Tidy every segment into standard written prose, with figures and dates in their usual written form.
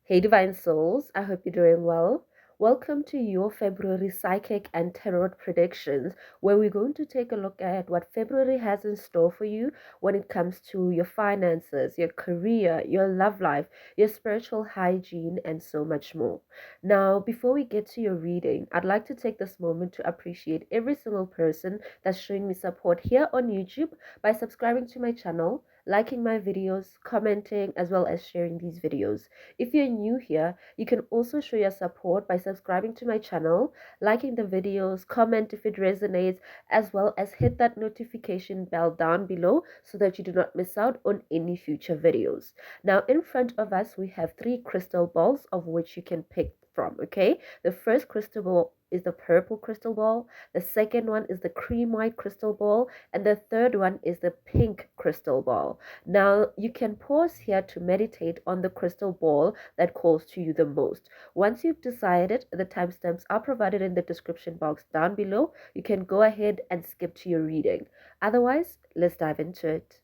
Hey, Divine Souls, I hope you're doing well. Welcome to your February Psychic and Tarot predictions, where we're going to take a look at what February has in store for you when it comes to your finances, your career, your love life, your spiritual hygiene, and so much more. Now, before we get to your reading, I'd like to take this moment to appreciate every single person that's showing me support here on YouTube by subscribing to my channel, liking my videos, commenting, as well as sharing these videos. If you're new here, you can also show your support by subscribing to my channel, liking the videos, comment if it resonates, as well as hit that notification bell down below so that you do not miss out on any future videos. Now, in front of us, we have three crystal balls of which you can pick from, okay? The first crystal ball is the purple crystal ball, the second one is the cream white crystal ball, and the third one is the pink crystal ball. Now, you can pause here to meditate on the crystal ball that calls to you the most. Once you've decided, the timestamps are provided in the description box down below. You can go ahead and skip to your reading. Otherwise, let's dive into it.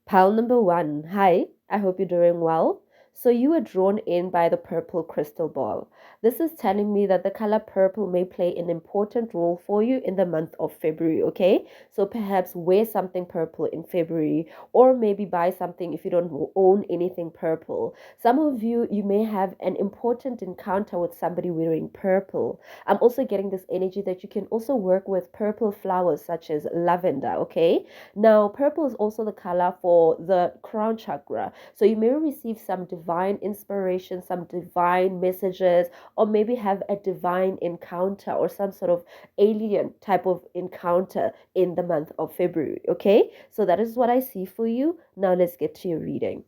Pile number one. Hi, I hope you're doing well. So you were drawn in by the purple crystal ball. This is telling me that the color purple may play an important role for you in the month of February, okay? So perhaps wear something purple in February, or maybe buy something if you don't own anything purple. Some of you may have an important encounter with somebody wearing purple. I'm also getting this energy that you can also work with purple flowers such as lavender, okay? Now, purple is also the color for the crown chakra. So you may receive some divine inspiration, some divine messages, or maybe have a divine encounter or some sort of alien type of encounter in the month of February. Okay, so that is what I see for you. Now let's get to your reading.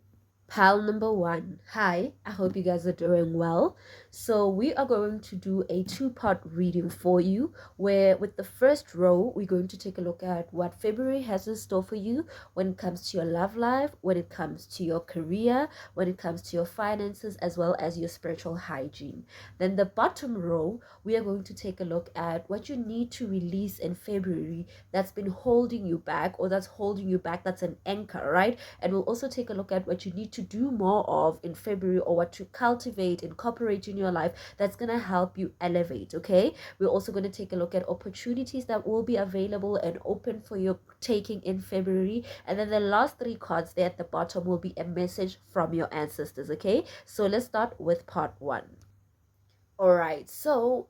Pile number one. Hi, I hope you guys are doing well. So, we are going to do a two-part reading for you, where with the first row, we're going to take a look at what February has in store for you when it comes to your love life, when it comes to your career, when it comes to your finances, as well as your spiritual hygiene. Then, the bottom row, we are going to take a look at what you need to release in February that's been holding you back, or that's holding you back, that's an anchor, right? And we'll also take a look at what you need to do more of in February, or what to cultivate, incorporate in your life that's going to help you elevate. Okay, we're also going to take a look at opportunities that will be available and open for your taking in February. And then the last three cards there at the bottom will be a message from your ancestors. Okay, so let's start with part one. All right, so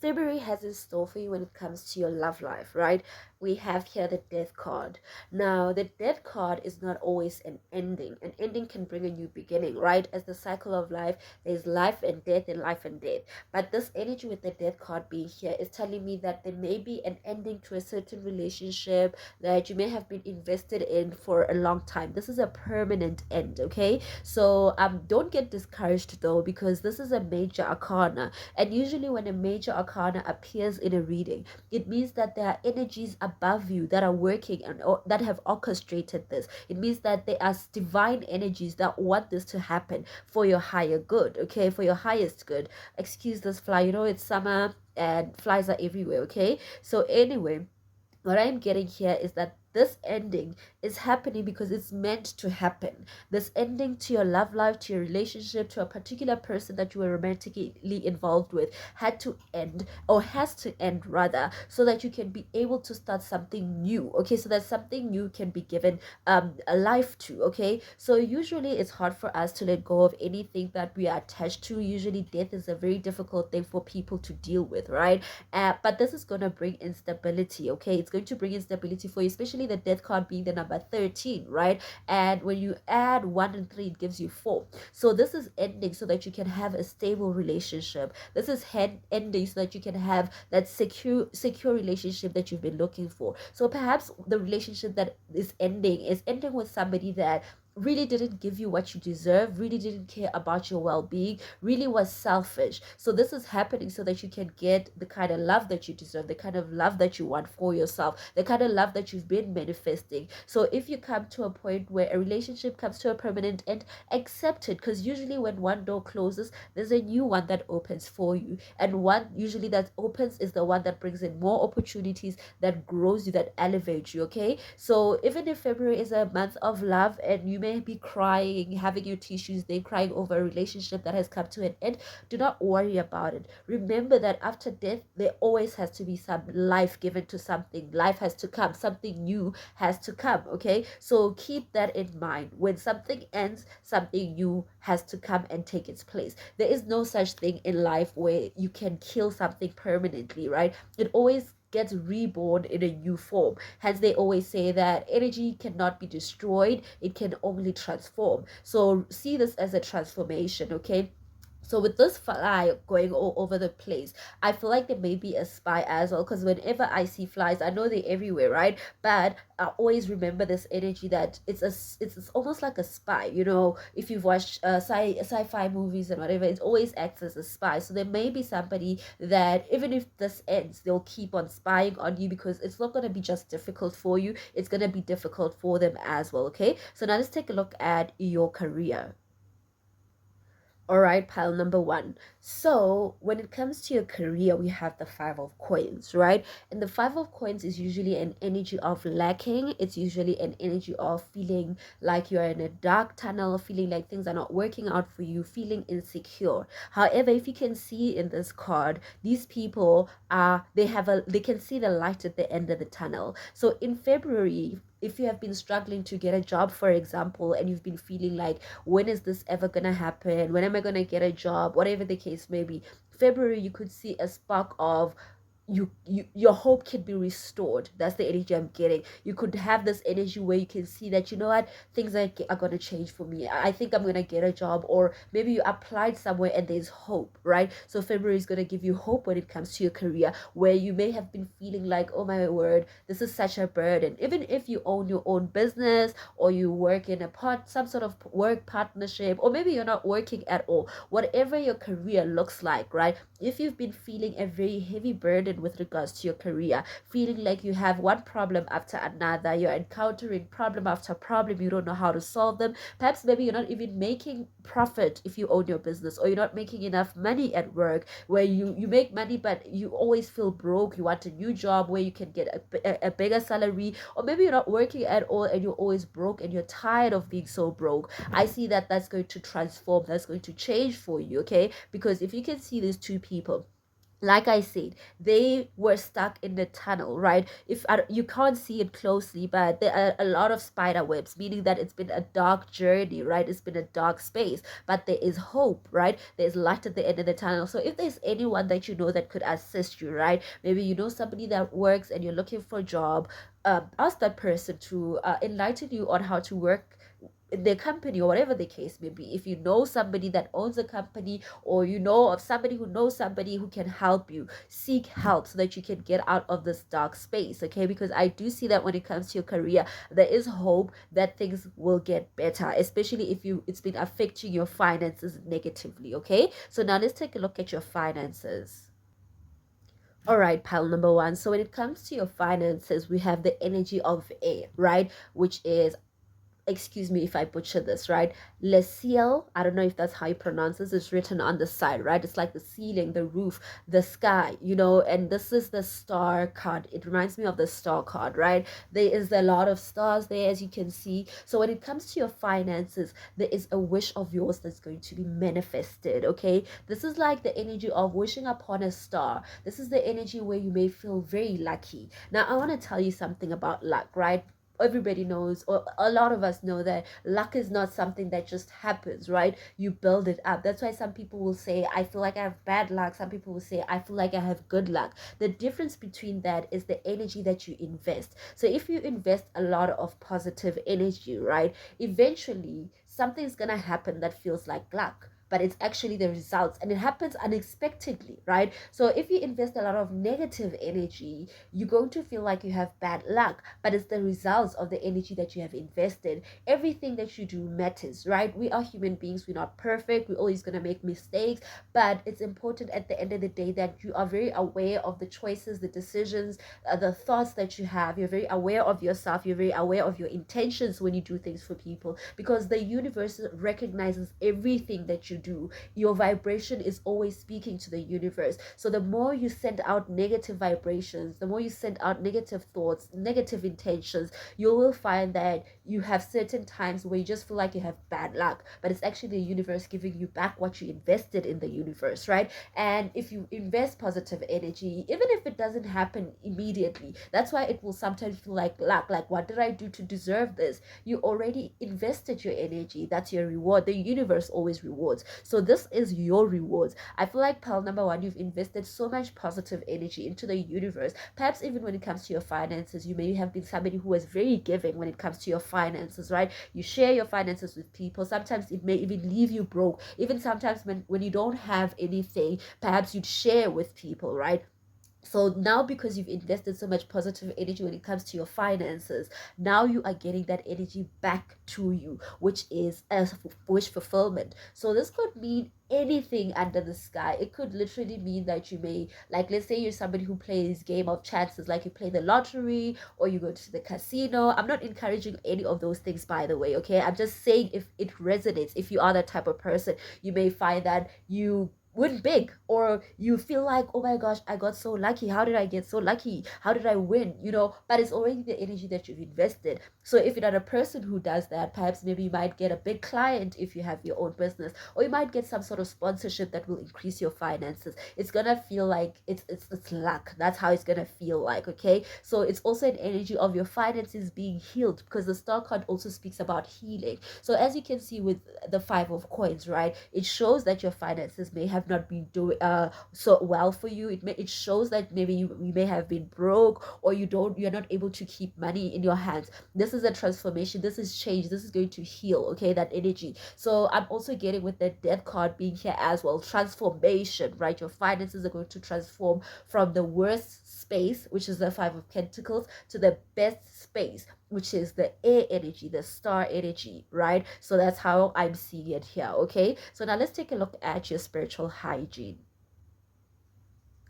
February has in store for you when it comes to your love life, right? We have here the death card. Now, the death card is not always an ending. An ending can bring a new beginning, right? As the cycle of life, there's life and death and life and death. But this energy with the death card being here is telling me that there may be an ending to a certain relationship that you may have been invested in for a long time. This is a permanent end, okay? So don't get discouraged though, because this is a major arcana. And usually when a major arcana appears in a reading, it means that there are energies above you that are working and that have orchestrated this. It means that there are divine energies that want this to happen for your higher good, okay, for your highest good. Excuse this fly, it's summer and flies are everywhere, okay? So anyway, what I'm getting here is that this ending is happening because it's meant to happen. This ending to your love life, to your relationship, to a particular person that you were romantically involved with had to end, or has to end rather, so that you can be able to start something new. Okay, so that something new can be given a life to. Okay, so usually it's hard for us to let go of anything that we are attached to. Usually death is a very difficult thing for people to deal with, right? But this is going to bring instability. Okay, it's going to bring instability for you, especially the death card being the number 13, right? And when you add 1 and 3, it gives you 4. So this is ending so that you can have a stable relationship. This is ending so that you can have that secure relationship that you've been looking for. So perhaps the relationship that is ending with somebody that really didn't give you what you deserve, really didn't care about your well-being, really was selfish. So this is happening so that you can get the kind of love that you deserve, the kind of love that you want for yourself, the kind of love that you've been manifesting. So if you come to a point where a relationship comes to a permanent end, accept it, because usually when one door closes, there's a new one that opens for you. And one usually that opens is the one that brings in more opportunities, that grows you, that elevates you. Okay, so even if February is a month of love and you may be crying, having your tissues, then crying over a relationship that has come to an end. Do not worry about it. Remember that after death, there always has to be some life given to something. Life has to come. Something new has to come. Okay. So keep that in mind. When something ends, something new has to come and take its place. There is no such thing in life where you can kill something permanently, right? It always gets reborn in a new form. Hence, they always say that energy cannot be destroyed, it can only transform. So, see this as a transformation, okay? So with this fly going all over the place, I feel like there may be a spy as well. Because whenever I see flies, I know they're everywhere, right? But I always remember this energy that it's almost like a spy. You know, if you've watched sci-fi movies and whatever, it always acts as a spy. So there may be somebody that even if this ends, they'll keep on spying on you, because it's not gonna be just difficult for you. It's gonna be difficult for them as well. Okay. So now let's take a look at your career. All right, pile number one. So, when it comes to your career, we have the Five of Coins, right? And the Five of Coins is usually an energy of lacking. It's usually an energy of feeling like you're in a dark tunnel, feeling like things are not working out for you, feeling insecure. However, if you can see in this card, these people they can see the light at the end of the tunnel. So, in February, if you have been struggling to get a job, for example, and you've been feeling like, when is this ever gonna happen? When am I gonna get a job? Whatever the case may be, February, you could see a spark of your hope can be restored. That's the energy I'm getting. You could have this energy where you can see that, you know what, things are going to change for me. I think I'm going to get a job. Or maybe you applied somewhere and there's hope, right? So February is going to give you hope when it comes to your career, where you may have been feeling like, oh my word, this is such a burden. Even if you own your own business, or you work in some sort of work partnership, or maybe you're not working at all, whatever your career looks like, right? If you've been feeling a very heavy burden with regards to your career, feeling like you have one problem after another, you're encountering problem after problem, you don't know how to solve them, perhaps maybe you're not even making profit if you own your business, or you're not making enough money at work, where you make money but you always feel broke, you want a new job where you can get a bigger salary, or maybe you're not working at all and you're always broke and you're tired of being so broke. I see that that's going to transform, that's going to change for you, okay? Because if you can see these two people, like I said, they were stuck in the tunnel, right? If you can't see it closely, but there are a lot of spider webs, meaning that it's been a dark journey, right? It's been a dark space, but there is hope, right? There's light at the end of the tunnel. So if there's anyone that you know that could assist you, right? Maybe you know somebody that works and you're looking for a job, ask that person to enlighten you on how to work in their company, or whatever the case may be. If you know somebody that owns a company, or you know of somebody who knows somebody who can help you, seek help so that you can get out of this dark space, okay? Because I do see that when it comes to your career, there is hope that things will get better, especially if it's been affecting your finances negatively, okay? So now let's take a look at your finances. All right, pile number one. So when it comes to your finances, we have the energy of air, right? Which is, excuse me if I butcher this, right? Le ciel, I don't know if that's how you pronounce this, it's written on the side, right? It's like the ceiling, the roof, the sky, you know, and this is the star card. It reminds me of the star card, right? There is a lot of stars there, as you can see. So when it comes to your finances, there is a wish of yours that's going to be manifested, okay? This is like the energy of wishing upon a star. This is the energy where you may feel very lucky. Now, I want to tell you something about luck, right? Everybody knows, or a lot of us know, that luck is not something that just happens, right? You build it up. That's why some people will say, I feel like I have bad luck. Some people will say, I feel like I have good luck. The difference between that is the energy that you invest. So if you invest a lot of positive energy, right, eventually something's gonna happen that feels like luck, but it's actually the results, and it happens unexpectedly, right? So if you invest a lot of negative energy, you're going to feel like you have bad luck, but it's the results of the energy that you have invested. Everything that you do matters, right? We are human beings, we're not perfect, we're always going to make mistakes, but it's important at the end of the day that you are very aware of the choices, the decisions, the thoughts that you have. You're very aware of yourself, you're very aware of your intentions when you do things for people, because the universe recognizes everything that you to do. Your vibration is always speaking to the universe. So the more you send out negative vibrations, the more you send out negative thoughts, negative intentions, you will find that you have certain times where you just feel like you have bad luck, but it's actually the universe giving you back what you invested in the universe, right? And if you invest positive energy, even if it doesn't happen immediately, that's why it will sometimes feel like luck, like what did I do to deserve this? You already invested your energy. That's your reward. The universe always rewards. So this is your rewards. I feel like pal number one, you've invested so much positive energy into the universe. Perhaps even when it comes to your finances, you may have been somebody who is very giving when it comes to your finances, right? You share your finances with people. Sometimes it may even leave you broke. Even sometimes when you don't have anything, perhaps you'd share with people, right? So now, because you've invested so much positive energy when it comes to your finances, now you are getting that energy back to you, which is a wish fulfillment. So this could mean anything under the sky. It could literally mean that you may, like, let's say you're somebody who plays game of chances, like you play the lottery or you go to the casino. I'm not encouraging any of those things, by the way, okay? I'm just saying, if it resonates, if you are that type of person, you may find that you win big, or you feel like, oh my gosh, I got so lucky. How did I get so lucky? How did I win? But it's already the energy that you've invested. So if you're not a person who does that, perhaps maybe you might get a big client if you have your own business, or you might get some sort of sponsorship that will increase your finances. It's gonna feel like it's luck. That's how it's gonna feel like. Okay, so it's also an energy of your finances being healed, because the star card also speaks about healing. So as you can see with the five of coins, right, it shows that your finances may have not been doing so well for you. It shows that maybe you may have been broke, or you're not able to keep money in your hands. This is a transformation. This is change. This is going to heal, okay, that energy. So I'm also getting with the death card being here as well, transformation, right? Your finances are going to transform from the worst space, which is the five of pentacles, to the best space, which is the air energy, the star energy, right? So that's how I'm seeing it here. Okay, so now let's take a look at your spiritual hygiene.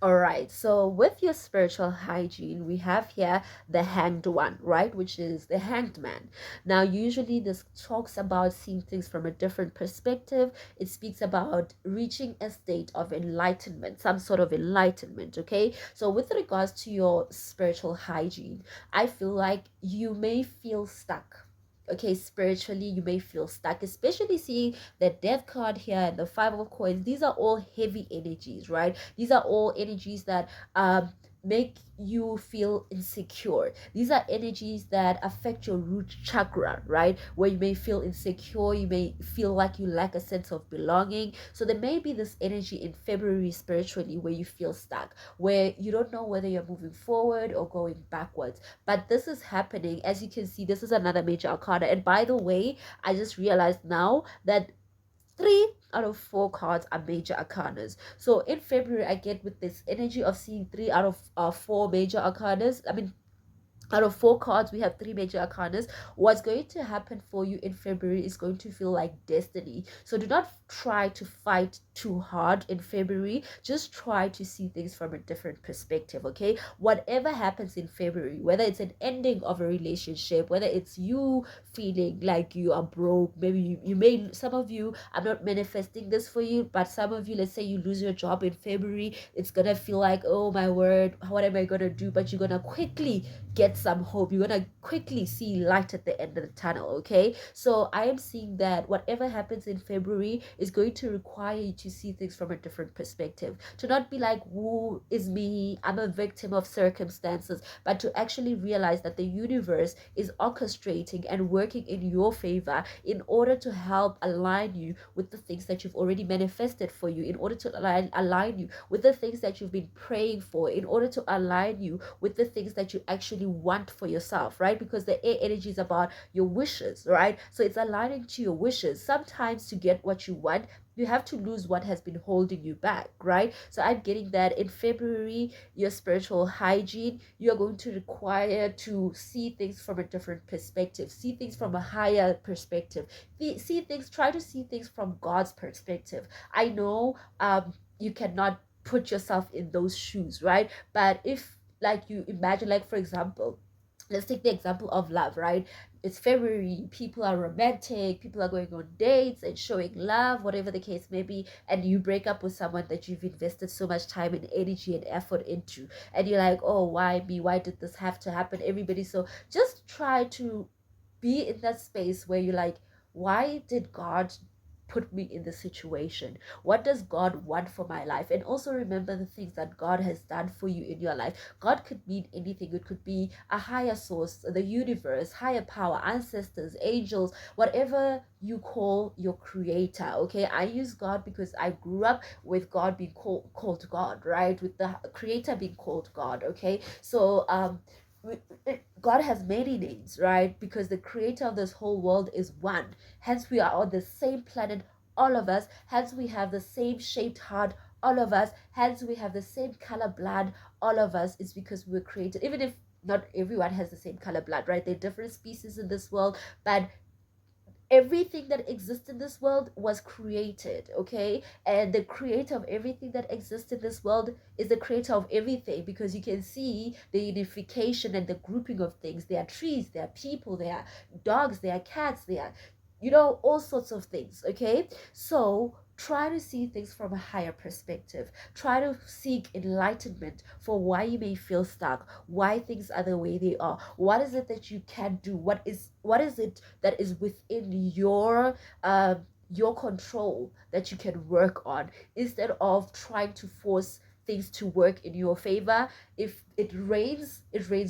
All right, so with your spiritual hygiene, we have here the hanged one, right, which is the hanged man. Now, usually this talks about seeing things from a different perspective. It speaks about reaching a state of enlightenment, some sort of enlightenment, okay? So with regards to your spiritual hygiene, I feel like you may feel stuck. Okay, spiritually, you may feel stuck, especially seeing the death card here and the five of coins. These are all heavy energies, right? These are all energies that make you feel insecure. These are energies that affect your root chakra, right? Where you may feel insecure, you may feel like you lack a sense of belonging. So there may be this energy in February spiritually where you feel stuck, where you don't know whether you're moving forward or going backwards. But this is happening. As you can see, this is another major arcana. And by the way, I just realized now that 3 out of 4 cards are major arcanas. So in February, I get with this energy of seeing 3 out of 4 major arcanas. I mean, out of 4 cards, we have 3 major arcanas. What's going to happen for you in February is going to feel like destiny. So do not try to fight too hard in February. Just try to see things from a different perspective, okay? Whatever happens in February, whether it's an ending of a relationship, whether it's you feeling like you are broke, maybe you may, some of you, I'm not manifesting this for you, but some of you, let's say you lose your job in February, it's gonna feel like, oh my word, what am I gonna do? But you're gonna quickly get some hope. You're gonna quickly see light at the end of the tunnel, okay? So I am seeing that whatever happens in February is going to require you to see things from a different perspective, to not be like, woe is me, I'm a victim of circumstances, but to actually realize that the universe is orchestrating and working in your favor in order to help align you with the things that you've already manifested for you, in order to align you with the things that you've been praying for, in order to align you with the things that you actually want for yourself, right? Because the air energy is about your wishes, right? So it's aligning to your wishes. Sometimes to get what you want, you have to lose what has been holding you back, right? So I'm getting that in February, your spiritual hygiene, you're going to require to see things from a different perspective, see things from a higher perspective, see things, try to see things from God's perspective. I know you cannot put yourself in those shoes, right? But if, like, you imagine, like, for example, let's take the example of love, right? it's February, people are romantic, people are going on dates and showing love, whatever the case may be, and you break up with someone that you've invested so much time and energy and effort into, and you're like, oh, why me? Why did this have to happen? Everybody. So just try to be in that space where you're like, why did God put me in this situation? What does God want for my life? And also remember the things that God has done for you in your life. God could mean anything. It could be a higher source, the universe, higher power, ancestors, angels, whatever you call your creator. Okay, I use God because I grew up with God being called God, right? With the creator being called God. Okay, so God has many names, right? Because the creator of this whole world is one. Hence, we are on the same planet, all of us. Hence, we have the same shaped heart, all of us. Hence, we have the same color blood, all of us. It's because we were created. Even if not everyone has the same color blood, right? There are different species in this world, but everything that exists in this world was created, okay? And the creator of everything that exists in this world is the creator of everything, because you can see the unification and the grouping of things. There are trees, there are people, there are dogs, there are cats, there are, all sorts of things, okay? So try to see things from a higher perspective. Try to seek enlightenment for why you may feel stuck, why things are the way they are. What is it that you can do? What is it that is within your control that you can work on, instead of trying to force things to work in your favor. If it rains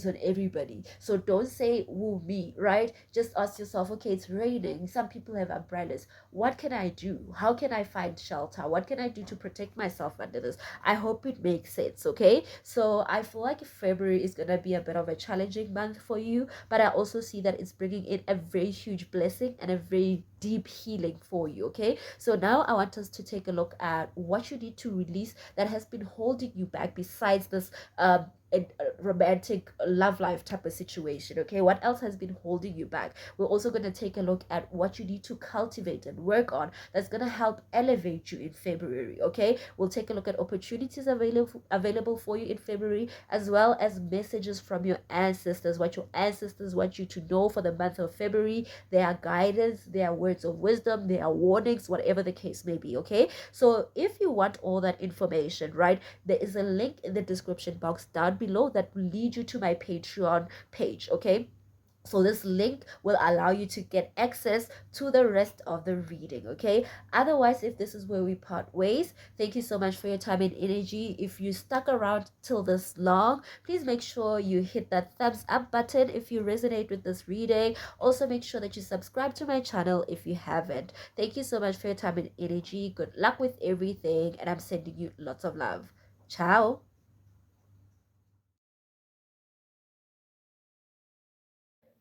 on everybody. So don't say, woo me, right? Just ask yourself, okay, it's raining. Some people have umbrellas. What can I do? How can I find shelter? What can I do to protect myself under this? I hope it makes sense, okay? So I feel like February is going to be a bit of a challenging month for you, but I also see that it's bringing in a very huge blessing and a very deep healing for you, okay? So now I want us to take a look at what you need to release that has been holding you back, besides this a romantic love life type of situation. Okay, what else has been holding you back? We're also going to take a look at what you need to cultivate and work on that's going to help elevate you in February. Okay, we'll take a look at opportunities available for you in February, as well as messages from your ancestors, what your ancestors want you to know for the month of February. Their guidance, their words of wisdom, their warnings, whatever the case may be. Okay, so if you want all that information, right, there is a link in the description box down below that will lead you to my Patreon page. Okay, so this link will allow you to get access to the rest of the reading. Okay, otherwise, if this is where we part ways, thank you so much for your time and energy. If you stuck around till this long, please make sure you hit that thumbs up button if you resonate with this reading. Also, make sure that you subscribe to my channel if you haven't. Thank you so much for your time and energy. Good luck with everything, and I'm sending you lots of love. Ciao.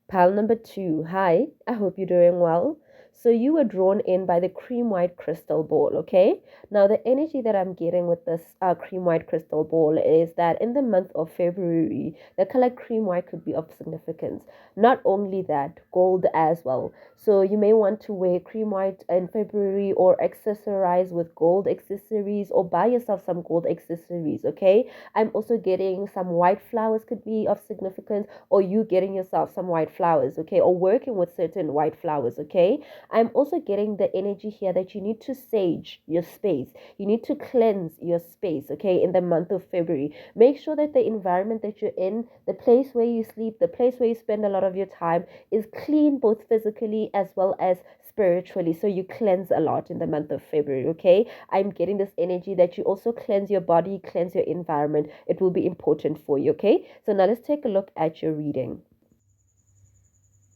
Pile number two, hi, I hope you're doing well. So you were drawn in by the cream white crystal ball, okay? Now the energy that I'm getting with this cream white crystal ball is that in the month of February, the color cream white could be of significance. Not only that, gold as well. So you may want to wear cream white in February, or accessorize with gold accessories, or buy yourself some gold accessories, okay? I'm also getting some white flowers could be of significance, or you getting yourself some white flowers, okay, or working with certain white flowers, okay. I'm also getting the energy here that you need to sage your space, you need to cleanse your space, okay, in the month of February. Make sure that the environment that you're in, the place where you sleep, the place where you spend a lot of your time, is clean, both physically as well as spiritually, so you cleanse a lot in the month of February. Okay, I'm getting this energy that you also cleanse your body, cleanse your environment. It will be important for you. Okay, so now let's take a look at your reading.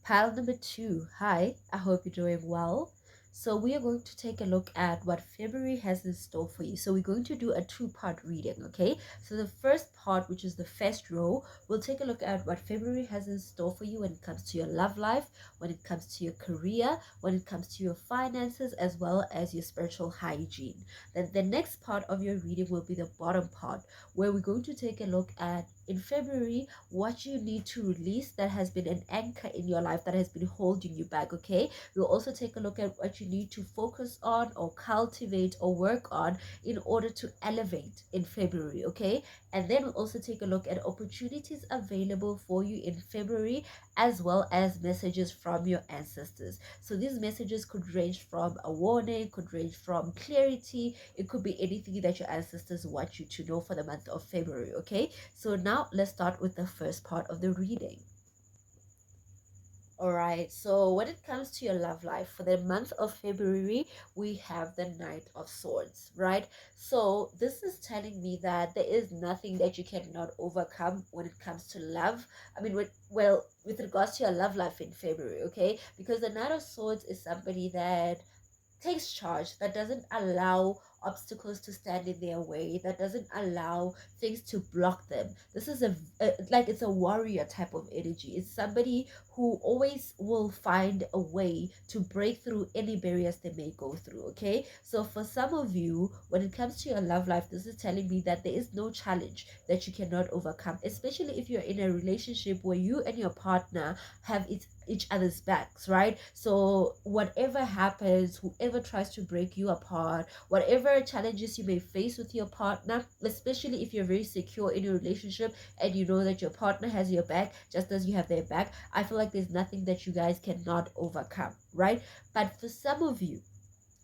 Pile number two, hi, I hope you're doing well. So we are going to take a look at what February has in store for you. So we're going to do a two-part reading, okay? So the first part, which is the first row, we'll take a look at what February has in store for you when it comes to your love life, when it comes to your career, when it comes to your finances, as well as your spiritual hygiene. Then the next part of your reading will be the bottom part, where we're going to take a look at in February what you need to release that has been an anchor in your life that has been holding you back. Okay, we'll also take a look at what you need to focus on or cultivate or work on in order to elevate in February. Okay, and then we'll also take a look at opportunities available for you in February, as well as messages from your ancestors. So these messages could range from a warning, could range from clarity, it could be anything that your ancestors want you to know for the month of February. Okay, so now let's start with the first part of the reading. All right, so when it comes to your love life for the month of February, we have the Knight of Swords, right? So this is telling me that there is nothing that you cannot overcome when it comes to love. I mean, with regards to your love life in February, okay? Because the Knight of Swords is somebody that takes charge, that doesn't allow obstacles to stand in their way, that doesn't allow things to block them. This is like it's a warrior type of energy. It's somebody who always will find a way to break through any barriers they may go through. Okay, so for some of you, when it comes to your love life, this is telling me that there is no challenge that you cannot overcome, especially if you're in a relationship where you and your partner have each other's backs, right? So whatever happens, whoever tries to break you apart, whatever challenges you may face with your partner, especially if you're very secure in your relationship and you know that your partner has your back just as you have their back, I feel like there's nothing that you guys cannot overcome, right? But for some of you,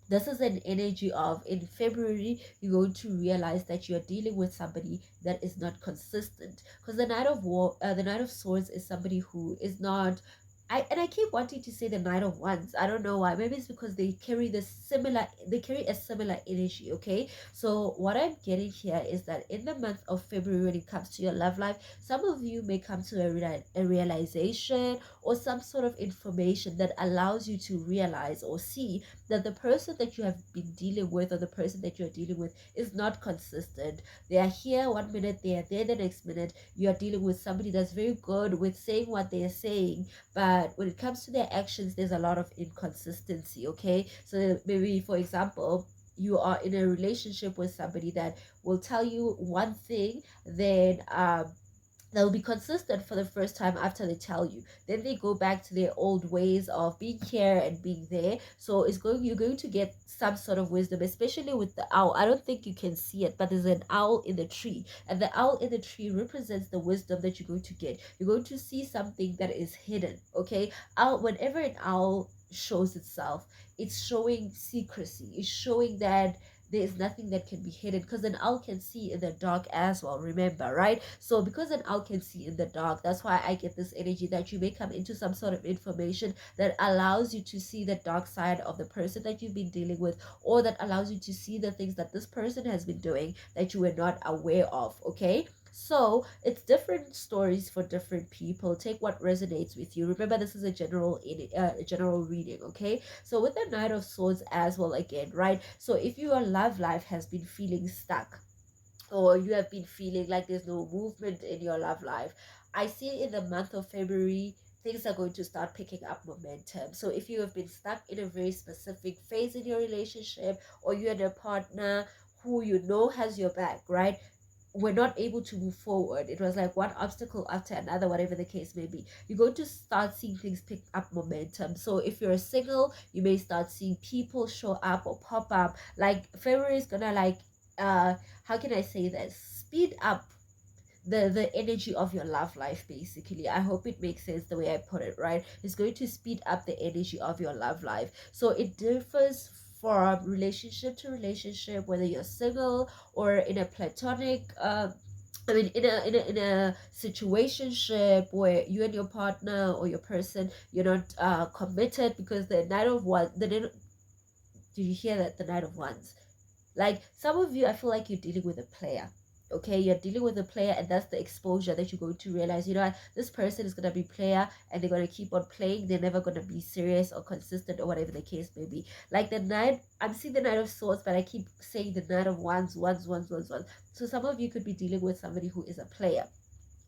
this is an energy of in February, you're going to realize that you're dealing with somebody that is not consistent. Because the Knight of Swords is somebody who is not. I keep wanting to say the Knight of Wands. I don't know why. Maybe it's because they carry a similar energy. Okay, so what I'm getting here is that in the month of February, when it comes to your love life, some of you may come to a realization or some sort of information that allows you to realize or see that the person that you have been dealing with or the person that you're dealing with is not consistent. They are here one minute, they are there the next minute. You are dealing with somebody that's very good with saying what they're saying, but when it comes to their actions, there's a lot of inconsistency. Okay, so maybe for example, you are in a relationship with somebody that will tell you one thing, then they'll be consistent for the first time after they tell you, then they go back to their old ways of being here and being there. So you're going to get some sort of wisdom, especially with the owl. I don't think you can see it, but there's an owl in the tree, and the owl in the tree represents the wisdom that you're going to get. You're going to see something that is hidden. Okay, whenever an owl shows itself, it's showing secrecy, it's showing that there is nothing that can be hidden, because an owl can see in the dark as well, remember, right? So because an owl can see in the dark, that's why I get this energy that you may come into some sort of information that allows you to see the dark side of the person that you've been dealing with, or that allows you to see the things that this person has been doing that you were not aware of. Okay, so it's different stories for different people. Take what resonates with you. Remember, this is a general reading. Okay, so with the Knight of Swords as well, again, right? So if your love life has been feeling stuck, or you have been feeling like there's no movement in your love life, I see in the month of February things are going to start picking up momentum. So if you have been stuck in a very specific phase in your relationship, or you had a partner who you know has your back, right? We're not able to move forward. It was like one obstacle after another, whatever the case may be. You're going to start seeing things pick up momentum. So if you're single, you may start seeing people show up or pop up. Like February is gonna like how can I say this? Speed up the energy of your love life, basically. I hope it makes sense the way I put it, right? It's going to speed up the energy of your love life. So it differs from relationship to relationship, whether you're single or in a platonic I mean, in a situationship where you and your partner or your person, you're not committed, because the Knight of Wands, did you hear that? The Knight of Wands, like some of you, I feel like you're dealing with a player. Okay, you're dealing with a player, and that's the exposure that you're going to realize. You know what? This person is gonna be player, and they're gonna keep on playing. They're never gonna be serious or consistent or whatever the case may be. Like the Knight, I'm seeing the Knight of Swords, but I keep saying the Knight of Wands, wands, wands, wands, wands. So some of you could be dealing with somebody who is a player,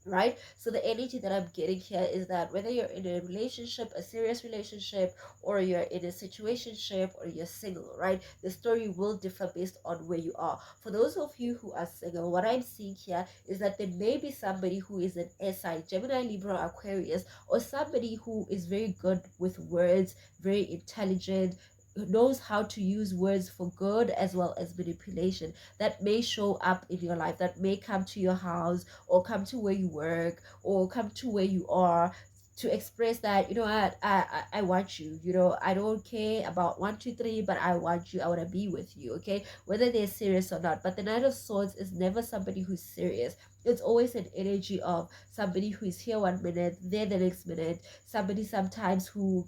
right? So the energy that I'm getting here is that whether you're in a relationship, a serious relationship, or you're in a situationship, or you're single, right? The story will differ based on where you are. For those of you who are single, what I'm seeing here is that there may be somebody who is an SI, Gemini, Libra, Aquarius, or somebody who is very good with words, very intelligent, knows how to use words for good as well as manipulation, that may show up in your life, that may come to your house or come to where you work or come to where you are to express that, you know what, I want you, you know, I don't care about one two three, but I want you, I want to be with you, okay, whether they're serious or not. But the Knight of Swords is never somebody who's serious. It's always an energy of somebody who is here 1 minute, there the next minute, somebody sometimes who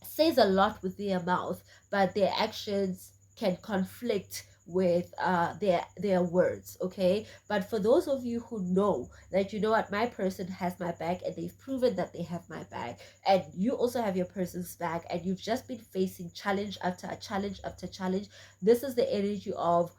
says a lot with their mouth, but their actions can conflict with their words, okay. But for those of you who know that, you know what, my person has my back and they've proven that they have my back, and you also have your person's back, and you've just been facing challenge after challenge after challenge, this is the energy of,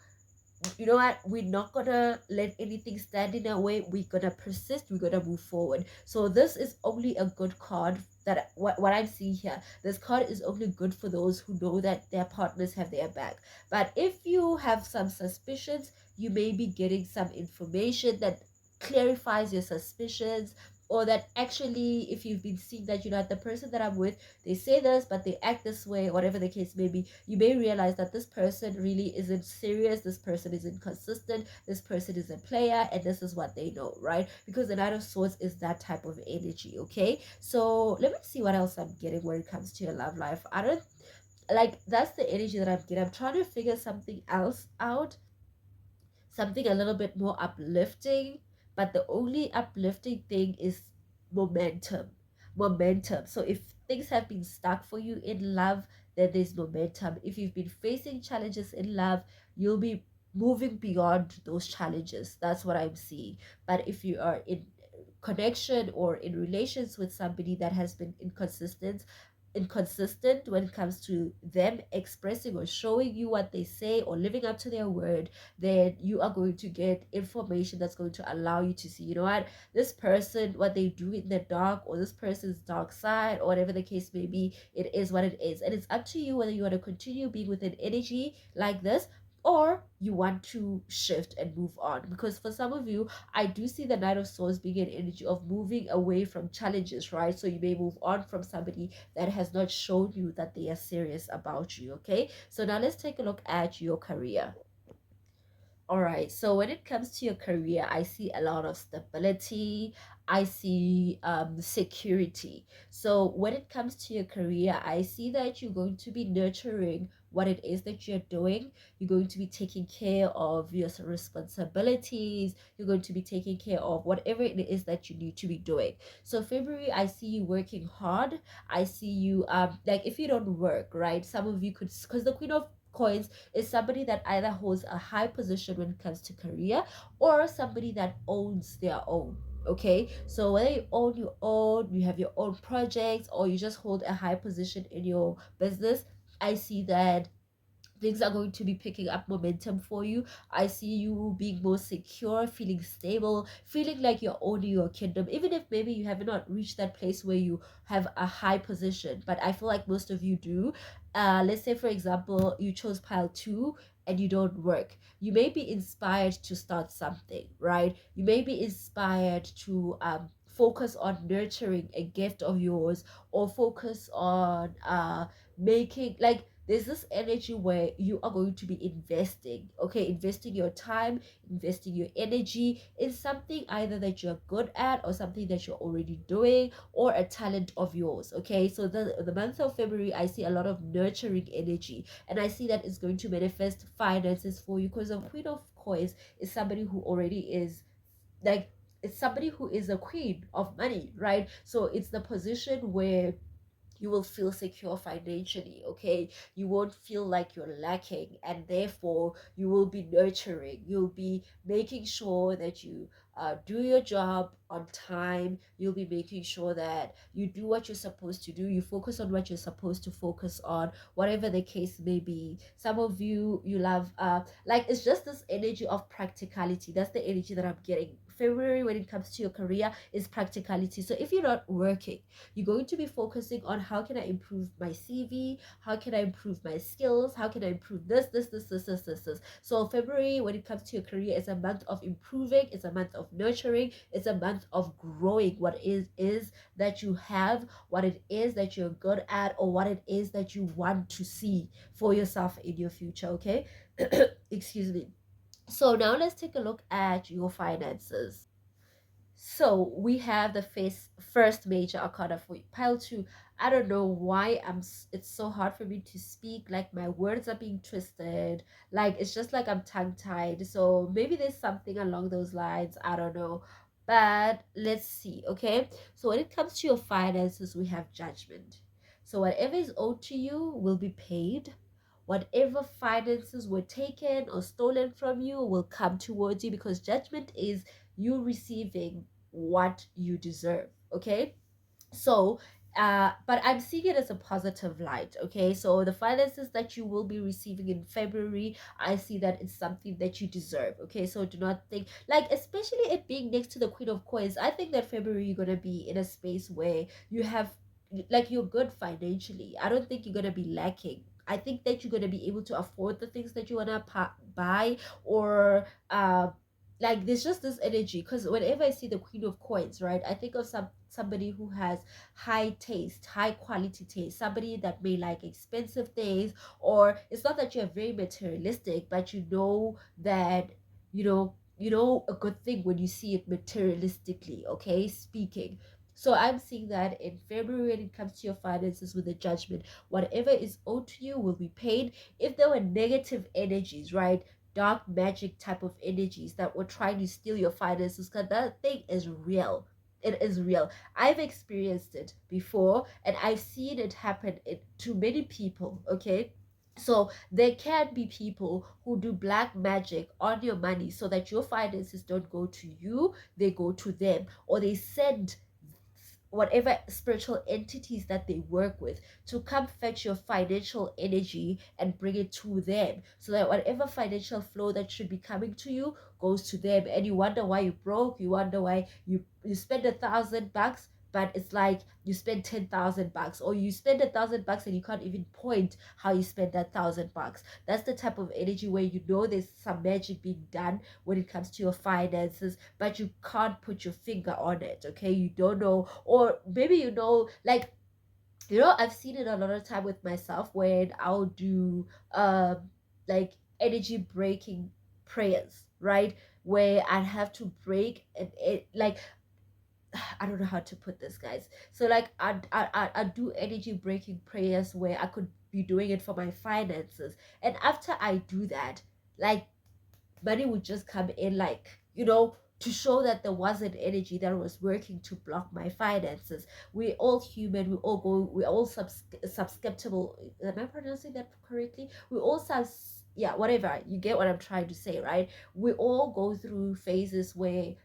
you know what, we're not gonna let anything stand in our way, we're gonna persist, we're gonna move forward. So this is only a good card, that what I'm seeing here, this card is only good for those who know that their partners have their back. But if you have some suspicions, you may be getting some information that clarifies your suspicions, or that actually, if you've been seeing that, you know, the person that I'm with, they say this but they act this way, whatever the case may be, you may realize that this person really isn't serious, this person is inconsistent, this person is a player, and this is what they know, right? Because the Knight of Swords is that type of energy, okay. So let me see what else I'm getting when it comes to your love life. I don't like, that's the energy that I'm getting. I'm trying to figure something else out, something a little bit more uplifting, but the only uplifting thing is momentum. Momentum. So if things have been stuck for you in love, then there's momentum. If you've been facing challenges in love, you'll be moving beyond those challenges. That's what I'm seeing. But if you are in connection or in relations with somebody that has been inconsistent when it comes to them expressing or showing you what they say or living up to their word, then you are going to get information that's going to allow you to see, you know what, this person, what they do in the dark, or this person's dark side, or whatever the case may be, it is what it is. And it's up to you whether you want to continue being with an energy like this, or you want to shift and move on. Because for some of you, I do see the Knight of Swords being an energy of moving away from challenges, right? So you may move on from somebody that has not shown you that they are serious about you, okay? So now let's take a look at your career. All right, so when it comes to your career, I see a lot of stability. I see security. So when it comes to your career, I see that you're going to be nurturing what it is that you're doing. You're going to be taking care of your responsibilities. You're going to be taking care of whatever it is that you need to be doing. So February, I see you working hard. I see you like, if you don't work, right? Some of you could, because the Queen of Coins is somebody that either holds a high position when it comes to career, or somebody that owns their own. Okay, so whether you own your own, you have your own projects, or you just hold a high position in your business, I see that things are going to be picking up momentum for you. I see you being more secure, feeling stable, feeling like you're owning your kingdom, even if maybe you have not reached that place where you have a high position. But I feel like most of you do. Let's say, for example, you chose pile two and you don't work. You may be inspired to start something, right? You may be inspired to focus on nurturing a gift of yours, or focus on making, like, there's this energy where you are going to be investing, okay, investing your time, investing your energy in something either that you're good at, or something that you're already doing, or a talent of yours, okay. So the month of February, I see a lot of nurturing energy, and I see that it's going to manifest finances for you, because the Queen of Coins is somebody who already is, like, it's somebody who is a queen of money, right? So it's the position where you will feel secure financially, okay. You won't feel like you're lacking, and therefore you will be nurturing, you'll be making sure that you do your job on time. You'll be making sure that you do what you're supposed to do. You focus on what you're supposed to focus on, whatever the case may be. Some of you, you love, like, it's just this energy of practicality. That's the energy that I'm getting. February, when it comes to your career, is practicality. So if you're not working, you're going to be focusing on how can I improve my CV, how can I improve my skills, how can I improve this. So February, when it comes to your career, is a month of improving, it's a month of nurturing, it's a month of growing what is that you have, what it is that you're good at, or what it is that you want to see for yourself in your future. Okay. Excuse me. So now let's take a look at your finances. So we have the first major arcana for pile two. I don't know why it's so hard for me to speak. Like my words are being twisted. Like it's just like I'm tongue tied. So maybe there's something along those lines. I don't know. But let's see. Okay. So when it comes to your finances, we have judgment. So whatever is owed to you will be paid. Whatever finances were taken or stolen from you will come towards you, because judgment is you receiving what you deserve. Okay. So but I'm seeing it as a positive light. Okay, so the finances that you will be receiving in February, I see that it's something that you deserve. Okay, so do not think, like, especially it being next to the Queen of Coins, I think that February you're gonna be in a space where you have, like, you're good financially. I don't think you're gonna be lacking. I think that you're gonna be able to afford the things that you wanna buy, or like there's just this energy, because whenever I see the Queen of Coins, right, I think of somebody who has high taste, high quality taste, somebody that may like expensive things. Or it's not that you're very materialistic, but you know that, you know a good thing when you see it materialistically, okay, speaking. So I'm seeing that in February, when it comes to your finances, with the judgment, whatever is owed to you will be paid. If there were negative energies, right, dark magic type of energies that were trying to steal your finances, because that thing is real. It is real. I've experienced it before, and I've seen it happen to many people. Okay. So there can be people who do black magic on your money so that your finances don't go to you, they go to them, or they send whatever spiritual entities that they work with to come fetch your financial energy and bring it to them, so that whatever financial flow that should be coming to you goes to them. And you wonder why you broke, you wonder why you spend $1,000, but it's like you spend $10,000, or you spend $1,000 and you can't even point how you spend that $1,000. That's the type of energy where you know there's some magic being done when it comes to your finances, but you can't put your finger on it. Okay, you don't know, or maybe like, I've seen it a lot of time with myself when I'll do like energy breaking prayers, right, where I'd have to break, and it, like, I don't know how to put this, guys. So like I do energy breaking prayers where I could be doing it for my finances, and after I do that, like, money would just come in, like, to show that there was an energy that was working to block my finances. We're all human. We're all susceptible. Am I pronouncing that correctly? We all yeah, whatever. You get what I'm trying to say, right? We all go through phases where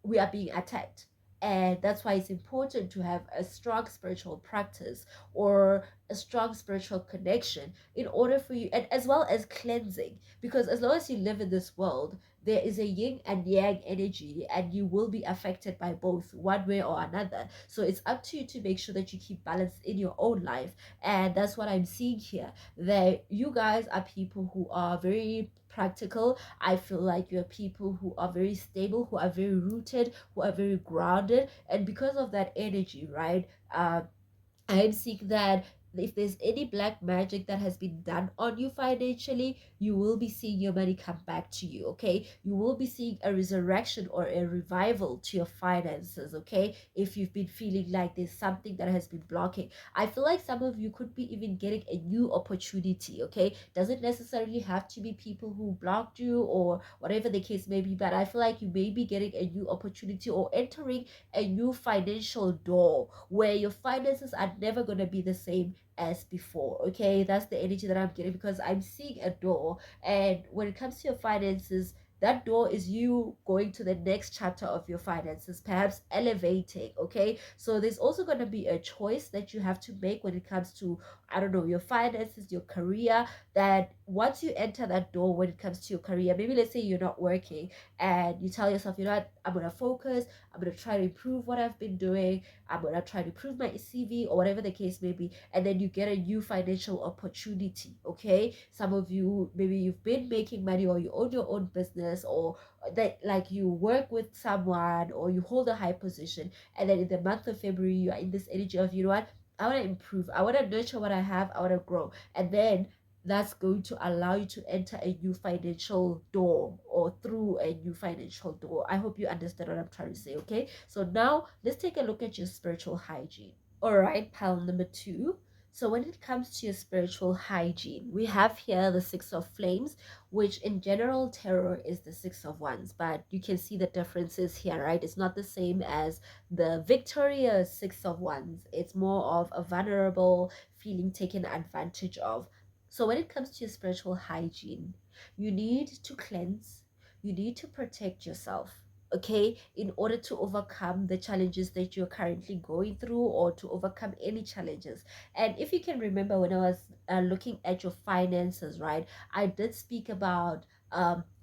we are being attacked. And that's why it's important to have a strong spiritual practice, or a strong spiritual connection, in order for you, and as well as cleansing. Because as long as you live in this world, there is a yin and yang energy, and you will be affected by both, one way or another. So it's up to you to make sure that you keep balance in your own life. And that's what I'm seeing here, that you guys are people who are very practical. I feel like you're people who are very stable, who are very rooted, who are very grounded. And because of that energy, right, I'm seeing that if there's any black magic that has been done on you financially, you will be seeing your money come back to you. Okay, you will be seeing a resurrection or a revival to your finances. Okay, if you've been feeling like there's something that has been blocking, I feel like some of you could be even getting a new opportunity. Okay, doesn't necessarily have to be people who blocked you or whatever the case may be, but I feel like you may be getting a new opportunity, or entering a new financial door where your finances are never going to be the same as before. Okay, that's the energy that I'm getting, because I'm seeing a door. And when it comes to your finances, That door is you going to the next chapter of your finances, perhaps elevating. Okay, so there's also going to be a choice that you have to make when it comes to, I don't know, your finances, your career. That once you enter that door, when it comes to your career, maybe let's say you're not working and you tell yourself, you know what, I'm going to focus, I'm going to try to improve what I've been doing, I'm going to try to improve my CV or whatever the case may be, and then you get a new financial opportunity. Okay, some of you, maybe you've been making money or you own your own business, or that like you work with someone or you hold a high position, and then in the month of February you are in this energy of, you know what, I want to improve, I want to nurture what I have, I want to grow, and then that's going to allow you to enter a new financial door or through a new financial door. I hope you understand what I'm trying to say. Okay, so now let's take a look at your spiritual hygiene. All right, pile number two. So when it comes to your spiritual hygiene, we have here the Six of Flames, which in general tarot is the Six of Wands, but you can see the differences here, right? It's not the same as the victorious Six of Wands. It's more of a vulnerable feeling taken advantage of. So when it comes to your spiritual hygiene, you need to cleanse, you need to protect yourself, okay, in order to overcome the challenges that you're currently going through, or to overcome any challenges. And if you can remember, when I was looking at your finances, right, I did speak about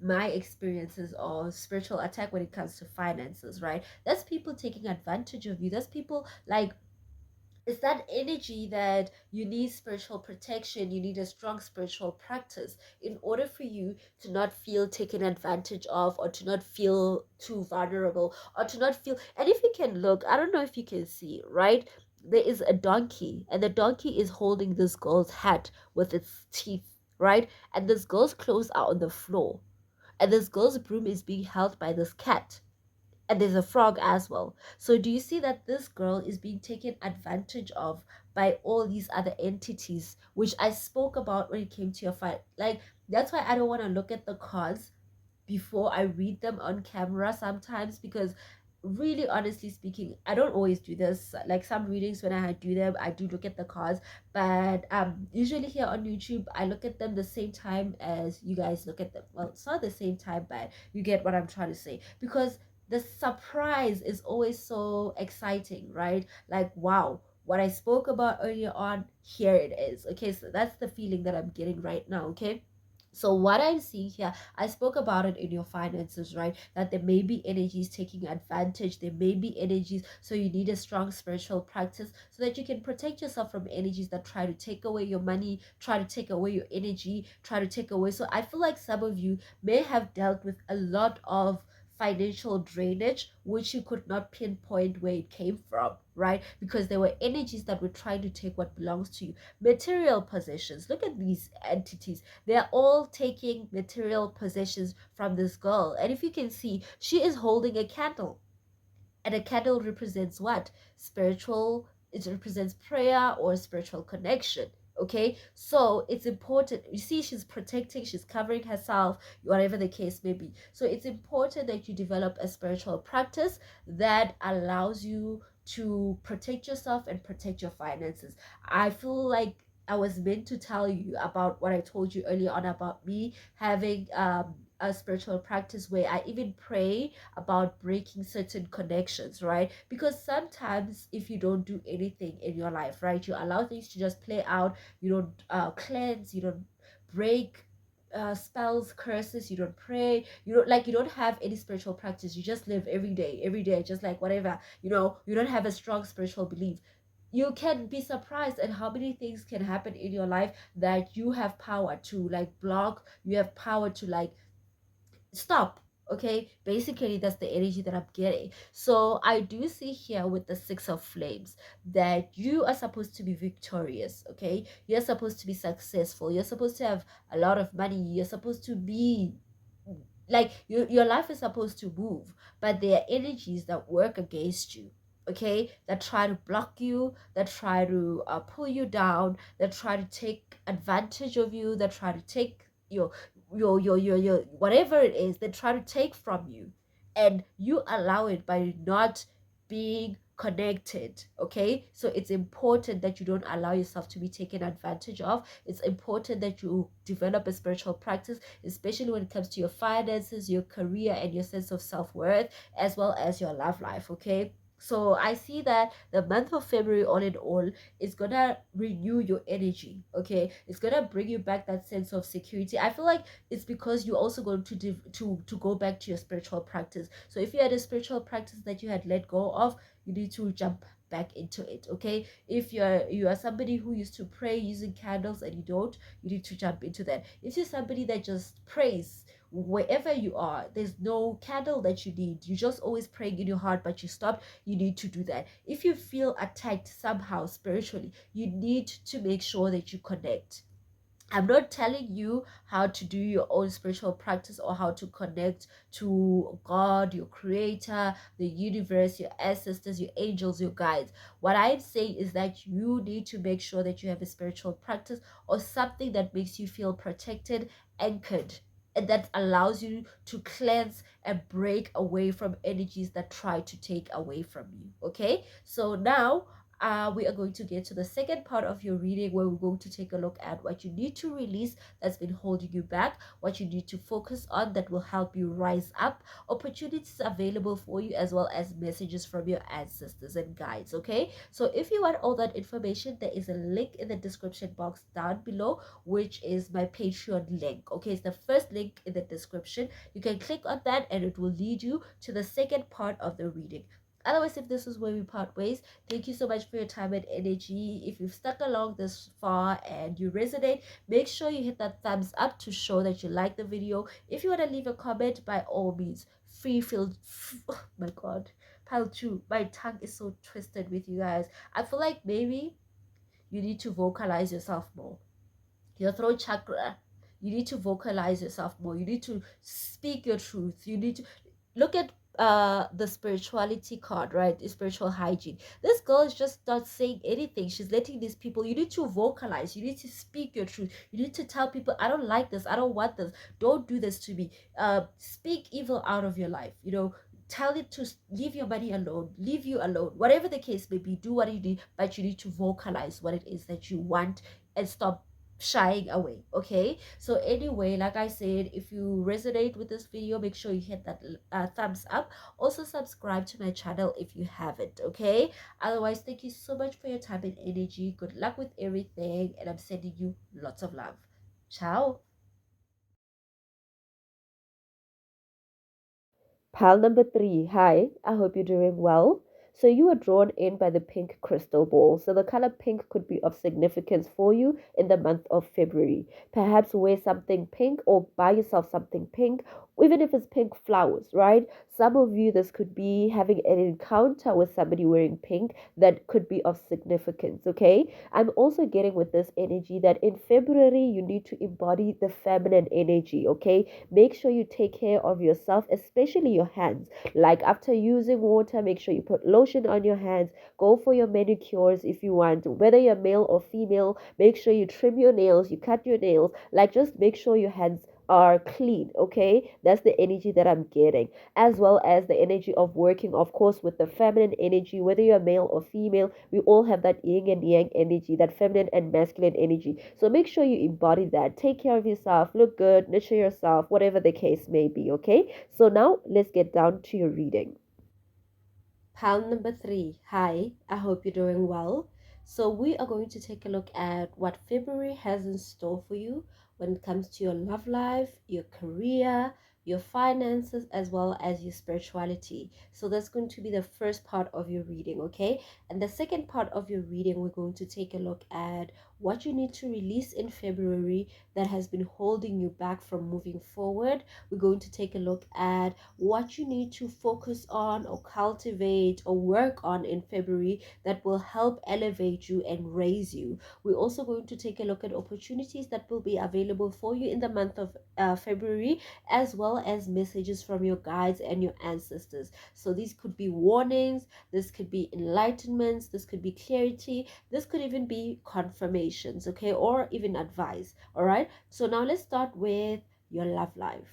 my experiences or spiritual attack when it comes to finances, right? That's people taking advantage of you. That's people like, it's that energy that you need spiritual protection, you need a strong spiritual practice in order for you to not feel taken advantage of, or to not feel too vulnerable, or to not feel. And if you can look, I don't know if you can see, right, there is a donkey, and the donkey is holding this girl's hat with its teeth, right, and this girl's clothes are on the floor, and this girl's broom is being held by this cat, and there's a frog as well. So do you see that this girl is being taken advantage of by all these other entities, which I spoke about when it came to your fight? Like, that's why I don't want to look at the cards before I read them on camera sometimes, because really honestly speaking, I don't always do this. Like, some readings, when I do them, I do look at the cards, but usually here on YouTube I look at them the same time as you guys look at them. Well, it's not the same time, but you get what I'm trying to say, because the surprise is always so exciting, right? Like, wow, what I spoke about earlier on, here it is. Okay, so that's the feeling that I'm getting right now. Okay, so what I'm seeing here, I spoke about it in your finances, right? That there may be energies taking advantage. There may be energies, so you need a strong spiritual practice so that you can protect yourself from energies that try to take away your money, try to take away your energy, try to take away. So I feel like some of you may have dealt with a lot of financial drainage, which you could not pinpoint where it came from, right? Because there were energies that were trying to take what belongs to you. Material possessions. Look at these entities, they're all taking material possessions from this girl. And if you can see, she is holding a candle. And a candle represents what? Spiritual, it represents prayer or spiritual connection. Okay, so it's important. You see, she's protecting, she's covering herself, whatever the case may be. So it's important that you develop a spiritual practice that allows you to protect yourself and protect your finances. I feel like I was meant to tell you about what I told you earlier on about me having a spiritual practice where I even pray about breaking certain connections, right? Because sometimes if you don't do anything in your life, right, you allow things to just play out, you don't cleanse, you don't break spells, curses, you don't pray, you don't have any spiritual practice, you just live every day, just like whatever, you don't have a strong spiritual belief. You can be surprised at how many things can happen in your life that you have power to like block, you have power to like stop. Okay, basically that's the energy that I'm getting. So I do see here with the Six of Flames that you are supposed to be victorious. Okay, you're supposed to be successful, you're supposed to have a lot of money, you're supposed to be like your life is supposed to move, but there are energies that work against you, okay, that try to block you, that try to pull you down, that try to take advantage of you, that try to take your whatever it is, they try to take from you, and you allow it by not being connected. Okay, so it's important that you don't allow yourself to be taken advantage of. It's important that you develop a spiritual practice, especially when it comes to your finances, your career, and your sense of self-worth, as well as your love life. Okay, so I see that the month of February, all in all, is gonna renew your energy. Okay, it's gonna bring you back that sense of security. I feel like it's because you're also going to to go back to your spiritual practice. So if you had a spiritual practice that you had let go of, you need to jump back into it. Okay, if you are somebody who used to pray using candles and you don't, you need to jump into that. If you're somebody that just prays wherever you are, there's no candle that you need, you just always praying in your heart but you stop, you need to do that. If you feel attacked somehow spiritually, you need to make sure that you connect. I'm not telling you how to do your own spiritual practice or how to connect to God, your creator, the universe, your ancestors, your angels, your guides. What I'm saying is that you need to make sure that you have a spiritual practice or something that makes you feel protected, anchored, and that allows you to cleanse and break away from energies that try to take away from you. Okay, so now we are going to get to the second part of your reading where we're going to take a look at what you need to release that's been holding you back, what you need to focus on that will help you rise up, opportunities available for you, as well as messages from your ancestors and guides. Okay, so if you want all that information, there is a link in the description box down below, which is my Patreon link. Okay, it's the first link in the description. You can click on that and it will lead you to the second part of the reading. Otherwise, if this is where we part ways, thank you so much for your time and energy. If you've stuck along this far and you resonate, make sure you hit that thumbs up to show that you like the video. If you want to leave a comment, by all means, free feel. Oh my God, pile two. My tongue is so twisted with you guys. I feel like maybe you need to vocalize yourself more. Your throat chakra, you need to vocalize yourself more. You need to speak your truth. You need to look at the spirituality card, right? The spiritual hygiene. This girl is just not saying anything. She's letting these people, you need to vocalize, you need to speak your truth, you need to tell people, I don't like this, I don't want this, don't do this to me. Speak evil out of your life, you know. Tell it to leave your money alone, leave you alone, whatever the case may be. Do what you need, but you need to vocalize what it is that you want and stop shying away. Okay, so anyway, like I said, if you resonate with this video, make sure you hit that thumbs up. Also subscribe to my channel if you haven't. Okay, otherwise, thank you so much for your time and energy. Good luck with everything, and I'm sending you lots of love. Ciao. Pile number three. Hi, I hope you're doing well. So you were drawn in by the pink crystal ball. So the color pink could be of significance for you in the month of February. Perhaps wear something pink or buy yourself something pink, even if it's pink flowers, right? Some of you, this could be having an encounter with somebody wearing pink that could be of significance, okay? I'm also getting with this energy that in February, you need to embody the feminine energy, okay? Make sure you take care of yourself, especially your hands. Like after using water, make sure you put lotion on your hands. Go for your manicures if you want, whether you're male or female. Make sure you trim your nails, you cut your nails. Like just make sure your hands are clean. Okay, that's the energy that I'm getting, as well as the energy of working, of course, with the feminine energy. Whether you're male or female, we all have that yin and yang energy, that feminine and masculine energy. So make sure you embody that. Take care of yourself, look good, nurture yourself, whatever the case may be. Okay, so now let's get down to your reading. Pile number three. Hi, I hope you're doing well. So we are going to take a look at what February has in store for you when it comes to your love life, your career, your finances, as well as your spirituality. So that's going to be the first part of your reading, okay? And the second part of your reading, we're going to take a look at what you need to release in February that has been holding you back from moving forward. We're going to take a look at what you need to focus on or cultivate or work on in February that will help elevate you and raise you. We're also going to take a look at opportunities that will be available for you in the month of February, as well as messages from your guides and your ancestors. So these could be warnings, this could be enlightenments, this could be clarity, this could even be confirmations, okay, or even advice. All right, so now let's start with your love life.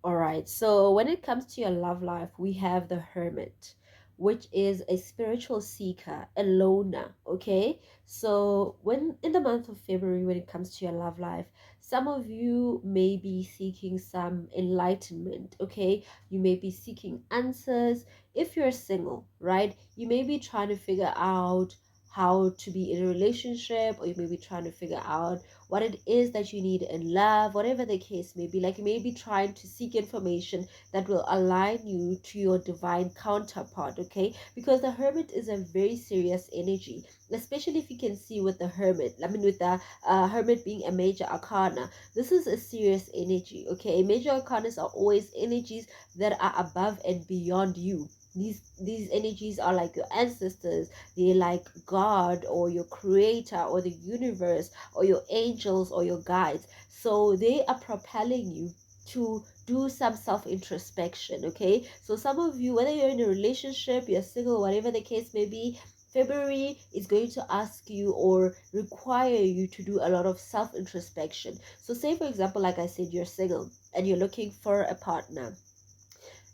All right, so when it comes to your love life, we have the Hermit. which is a spiritual seeker, a loner. Okay, so when in the month of February, when it comes to your love life, some of you may be seeking some enlightenment. Okay, you may be seeking answers. If you're single, right, you may be trying to figure out how to be in a relationship, or you may be trying to figure out what it is that you need in love, whatever the case may be. Like, you may be trying to seek information that will align you to your divine counterpart. Okay, because the hermit is a very serious energy, especially if you can see with the hermit, I mean with the hermit being a major arcana. This is a serious energy. Okay, major arcanas are always energies that are above and beyond you. These energies are like your ancestors, they're like God or your creator or the universe or your angels or your guides. So they are propelling you to do some self introspection. Okay, so some of you, whether you're in a relationship, you're single, whatever the case may be, February is going to ask you or require you to do a lot of self introspection. So say for example, like I said, you're single and you're looking for a partner.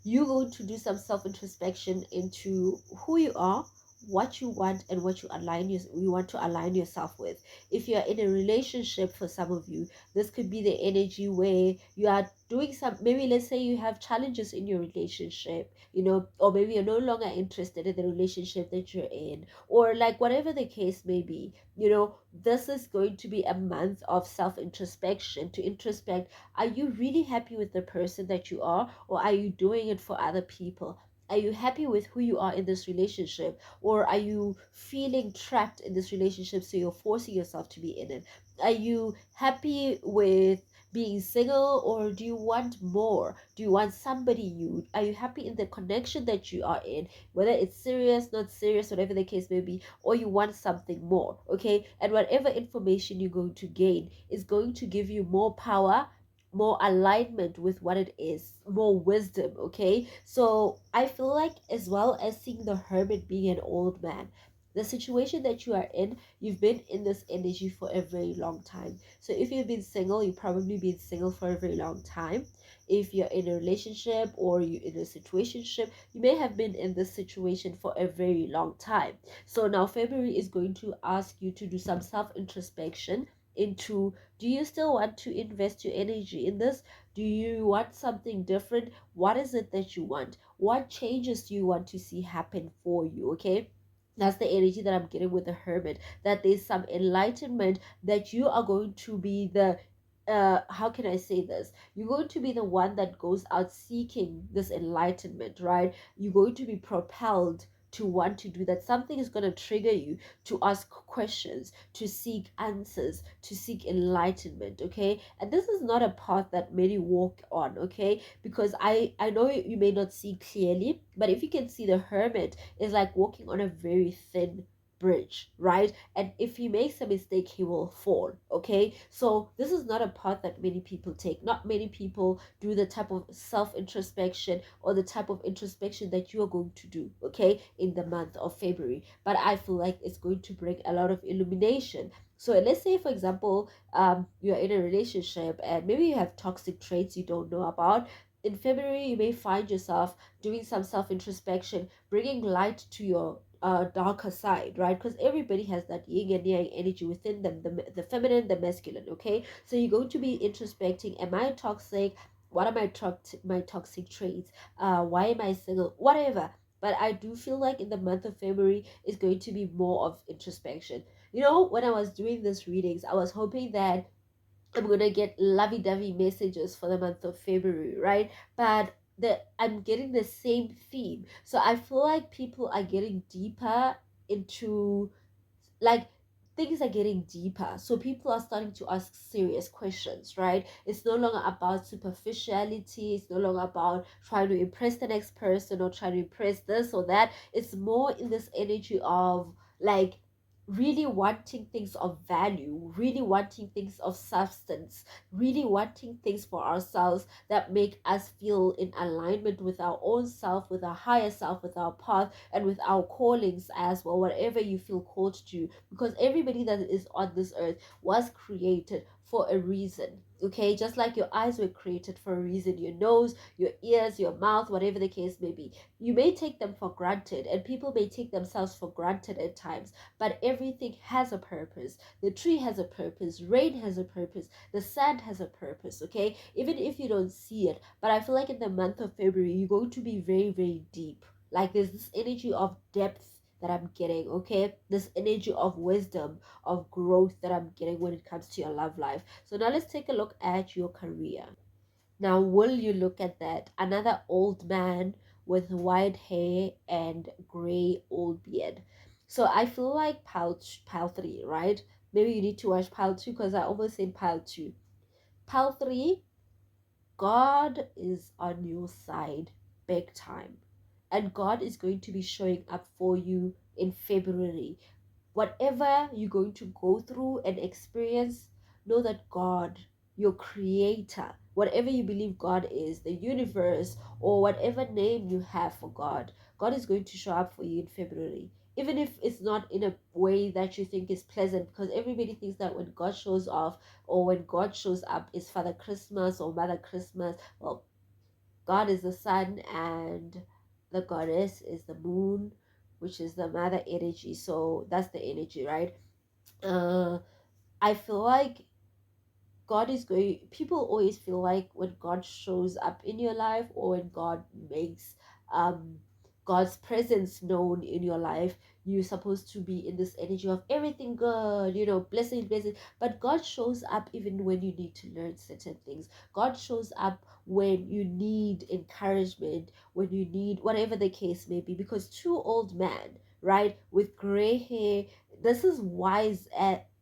You're going to do some self introspection into who you are, what you want, and what you want to align yourself with. If you're in a relationship, for some of you, this could be the energy where you are doing some, maybe let's say you have challenges in your relationship, or maybe you're no longer interested in the relationship that you're in, or like whatever the case may be. This is going to be a month of self introspection, to introspect. Are you really happy with the person that you are, or are you doing it for other people? Are you happy with who you are in this relationship, or are you feeling trapped in this relationship so you're forcing yourself to be in it? Are you happy with being single, or do you want more? Do you want somebody new? Are you happy in the connection that you are in, whether it's serious, not serious, whatever the case may be, or you want something more? Okay, and whatever information you're going to gain is going to give you more power, more alignment with what it is, more wisdom. Okay, so I feel like, as well as seeing the hermit being an old man, the situation that you are in, you've been in this energy for a very long time. So if you've been single, you've probably been single for a very long time. If you're in a relationship or you're in a situationship, you may have been in this situation for a very long time. So now February is going to ask you to do some self introspection into, do you still want to invest your energy in this? Do you want something different? What is it that you want? What changes do you want to see happen for you? Okay, that's the energy that I'm getting with the hermit, that there's some enlightenment, that you are going to be the how can I say this? You're going to be the one that goes out seeking this enlightenment, right? You're going to be propelled to want to do that. Something is going to trigger you to ask questions, to seek answers, to seek enlightenment. Okay, and this is not a path that many walk on. Okay, because I know you may not see clearly, but if you can see, the hermit is like walking on a very thin bridge, right? And if he makes a mistake, he will fall. Okay, so this is not a path that many people take. Not many people do the type of self introspection or the type of introspection that you are going to do, okay, in the month of February. But I feel like it's going to bring a lot of illumination. So let's say, for example, you're in a relationship and maybe you have toxic traits you don't know about. In February, you may find yourself doing some self introspection, bringing light to your darker side, right? Because everybody has that yin and yang energy within them, the feminine, the masculine. Okay, so you're going to be introspecting: am I toxic? What are my toxic traits? Why am I single? Whatever. But I do feel like in the month of February is going to be more of introspection. When I was doing these readings, I was hoping that I'm gonna get lovey-dovey messages for the month of February, right? But I'm getting the same theme. So I feel like people are getting deeper into, like, things are getting deeper, so people are starting to ask serious questions, right? It's no longer about superficiality, it's no longer about trying to impress the next person or trying to impress this or that. It's more in this energy of, like, really wanting things of value, really wanting things of substance, really wanting things for ourselves that make us feel in alignment with our own self, with our higher self, with our path, and with our callings as well, whatever you feel called to. Because everybody that is on this earth was created for a reason. Okay, just like your eyes were created for a reason, your nose, your ears, your mouth, whatever the case may be. You may take them for granted, and people may take themselves for granted at times, but everything has a purpose. The tree has a purpose, rain has a purpose, the sand has a purpose, okay? Even if you don't see it. But I feel like in the month of February, you're going to be very, very deep. Like there's this energy of depth that I'm getting, okay? This energy of wisdom, of growth that I'm getting when it comes to your love life. So now let's take a look at your career. Now, will you look at that? Another old man with white hair and gray old beard. So I feel like pile 3, right? Maybe you need to watch pile 2 because I almost said pile 2. Pile 3, God is on your side big time. And God is going to be showing up for you in February. Whatever you're going to go through and experience, know that God, your creator, whatever you believe God is, the universe, or whatever name you have for God, God is going to show up for you in February. Even if it's not in a way that you think is pleasant, because everybody thinks that when God shows off or when God shows up is Father Christmas or Mother Christmas. Well, God is the sun and the goddess is the moon, which is the mother energy. So that's the energy, right? Uh, I feel like God is going, people always feel like when God shows up in your life or when God makes um God's presence known in your life, you're supposed to be in this energy of everything good, blessing, blessing. But God shows up even when you need to learn certain things. God shows up when you need encouragement, when you need whatever the case may be. Because two old men, right, with gray hair, this is wise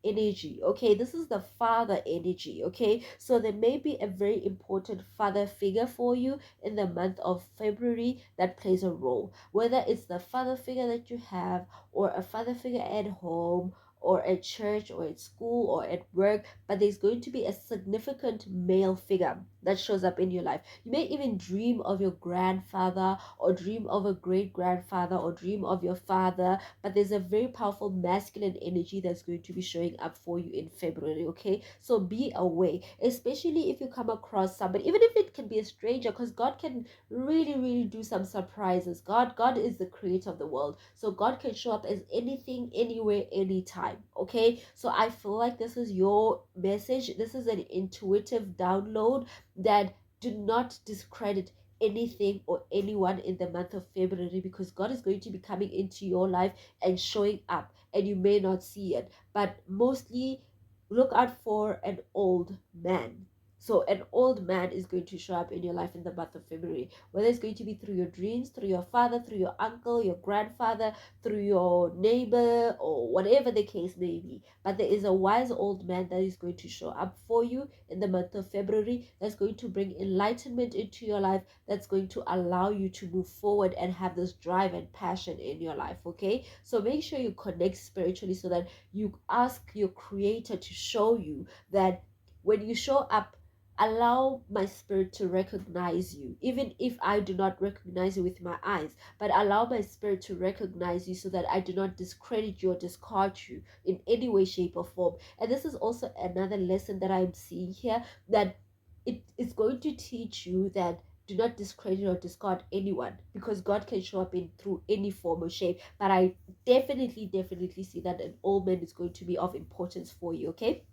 energy, okay? This is the father energy, okay? So there may be a very important father figure for you in the month of February that plays a role, whether it's the father figure that you have or a father figure at home or at church or at school or at work, but there's going to be a significant male figure that shows up in your life. You may even dream of your grandfather or dream of a great grandfather or dream of your father, but there's a very powerful masculine energy that's going to be showing up for you in February, okay? So be aware, especially if you come across somebody, even if it can be a stranger, because God can really, really do some surprises. God is the creator of the world, so God can show up as anything, anywhere, anytime, okay? So I feel like this is your message. This is an intuitive download that do not discredit anything or anyone in the month of February, because God is going to be coming into your life and showing up, and you may not see it, but mostly look out for an old man. So an old man is going to show up in your life in the month of February, whether it's going to be through your dreams, through your father, through your uncle, your grandfather, through your neighbor, or whatever the case may be. But there is a wise old man that is going to show up for you in the month of February, that's going to bring enlightenment into your life, that's going to allow you to move forward and have this drive and passion in your life, okay? So make sure you connect spiritually so that you ask your creator to show you that when you show up, allow my spirit to recognize you, even if I do not recognize you with my eyes, but allow my spirit to recognize you so that I do not discredit you or discard you in any way, shape, or form. And this is also another lesson that I'm seeing here, that it is going to teach you that do not discredit or discard anyone, because God can show up in through any form or shape. But I definitely see that an old man is going to be of importance for you, okay?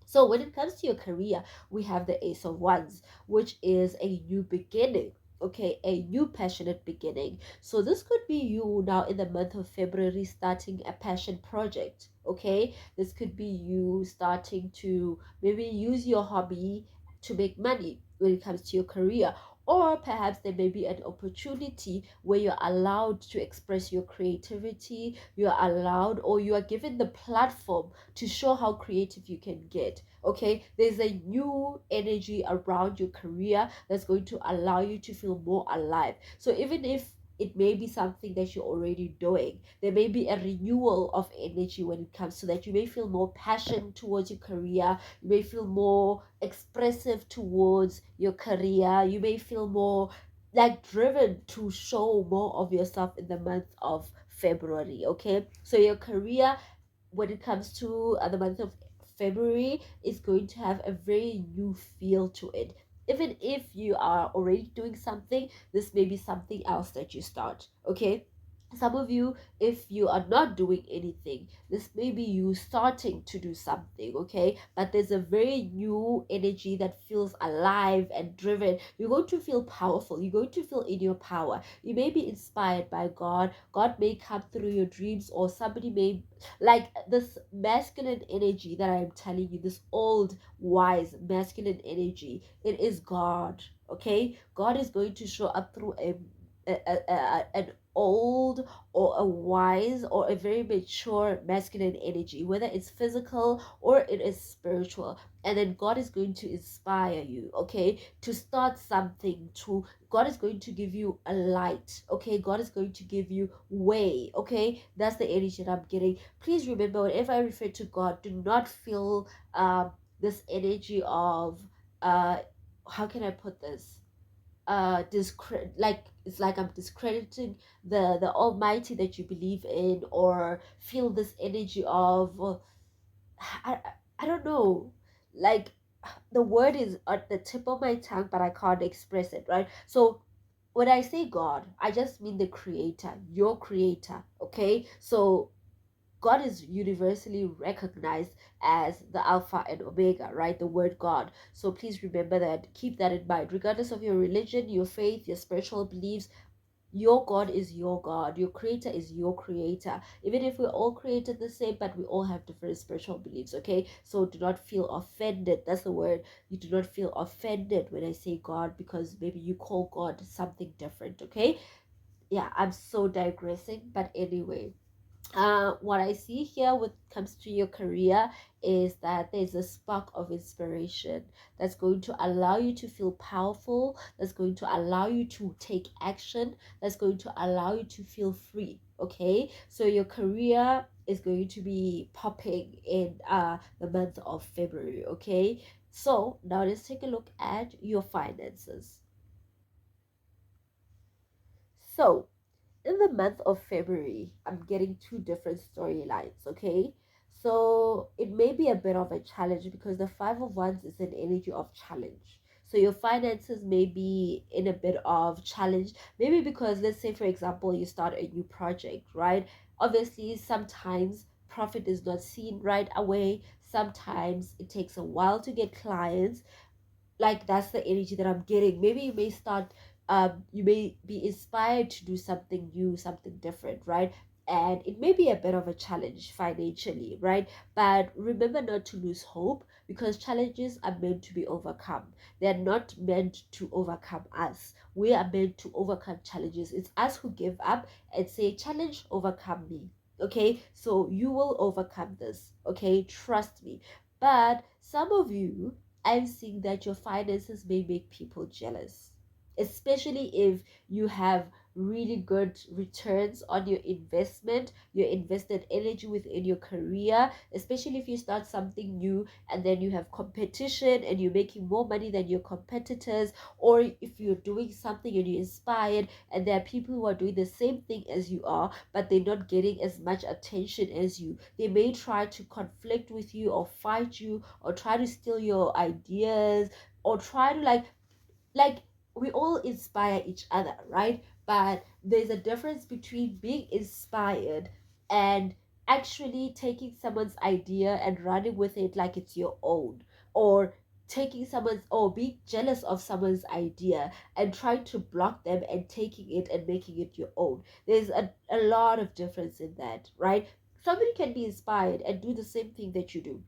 So when it comes to your career, we have the Ace of Wands, which is a new beginning. Okay, a new passionate beginning. So this could be you now in the month of February starting a passion project. Okay, this could be you starting to maybe use your hobby to make money when it comes to your career. Or perhaps there may be an opportunity where you're allowed to express your creativity, you're allowed or you are given the platform to show how creative you can get. Okay, there's a new energy around your career that's going to allow you to feel more alive. So even if it may be something that you're already doing, there may be a renewal of energy when it comes to that. You may feel more passion towards your career, you may feel more expressive towards your career, you may feel more like driven to show more of yourself in the month of February, okay? So your career, when it comes to the month of February is going to have a very new feel to it. Even if you are already doing something, this may be something else that you start, okay? Some of you, if you are not doing anything, this may be you starting to do something, okay? But there's a very new energy that feels alive and driven. You're going to feel powerful. You're going to feel in your power. You may be inspired by God. God may come through your dreams, or somebody may, like this masculine energy that I'm telling you, this old, wise, masculine energy. It is God, okay? God is going to show up through an old or a wise or a very mature masculine energy, whether it's physical or it is spiritual. And then God is going to inspire you, okay, to start something. To God is going to give you a light, okay? God is going to give you way, okay? That's the energy that I'm getting. Please remember, whenever I refer to God, do not feel this energy of uh how can I put this, like it's like I'm discrediting the almighty that you believe in, or feel this energy of I, I don't know, like the word is at the tip of my tongue but I can't express it, right? So when I say God, I just mean the creator, your creator, okay? So God is universally recognized as the Alpha and Omega, right? The word God. So please remember that. Keep that in mind. Regardless of your religion, your faith, your spiritual beliefs, your God is your God. Your creator is your creator. Even if we're all created the same, but we all have different spiritual beliefs, okay? So do not feel offended. That's the word. You do not feel offended when I say God, because maybe you call God something different, okay? Yeah, I'm so digressing. But anyway, what I see here when it comes to your career is that there's a spark of inspiration that's going to allow you to feel powerful, that's going to allow you to take action, that's going to allow you to feel free. Okay, so your career is going to be popping in the month of February. Okay, so now let's take a look at your finances. So in the month of February, I'm getting two different storylines, okay? So it may be a bit of a challenge because the Five of Wands is an energy of challenge. So your finances may be in a bit of challenge, maybe because, let's say, for example, you start a new project, right? Obviously, sometimes profit is not seen right away. Sometimes it takes a while to get clients. Like that's the energy that I'm getting. Maybe you may start, you may be inspired to do something new, something different, right? And it may be a bit of a challenge financially, right? But remember not to lose hope, because challenges are meant to be overcome. They're not meant to overcome us. We are meant to overcome challenges. It's us who give up and say, challenge, overcome me. Okay, so you will overcome this. Okay, trust me. But some of you, I'm seeing that your finances may make people jealous, especially if you have really good returns on your investment, your invested energy within your career, especially if you start something new and then you have competition and you're making more money than your competitors, or if you're doing something and you're inspired and there are people who are doing the same thing as you are, but they're not getting as much attention as you. They may try to conflict with you or fight you or try to steal your ideas or try to like we all inspire each other, right? But there's a difference between being inspired and actually taking someone's idea and running with it like it's your own, or taking someone's, or being jealous of someone's idea and trying to block them and taking it and making it your own. There's a lot of difference in that, right? Somebody can be inspired and do the same thing that you do,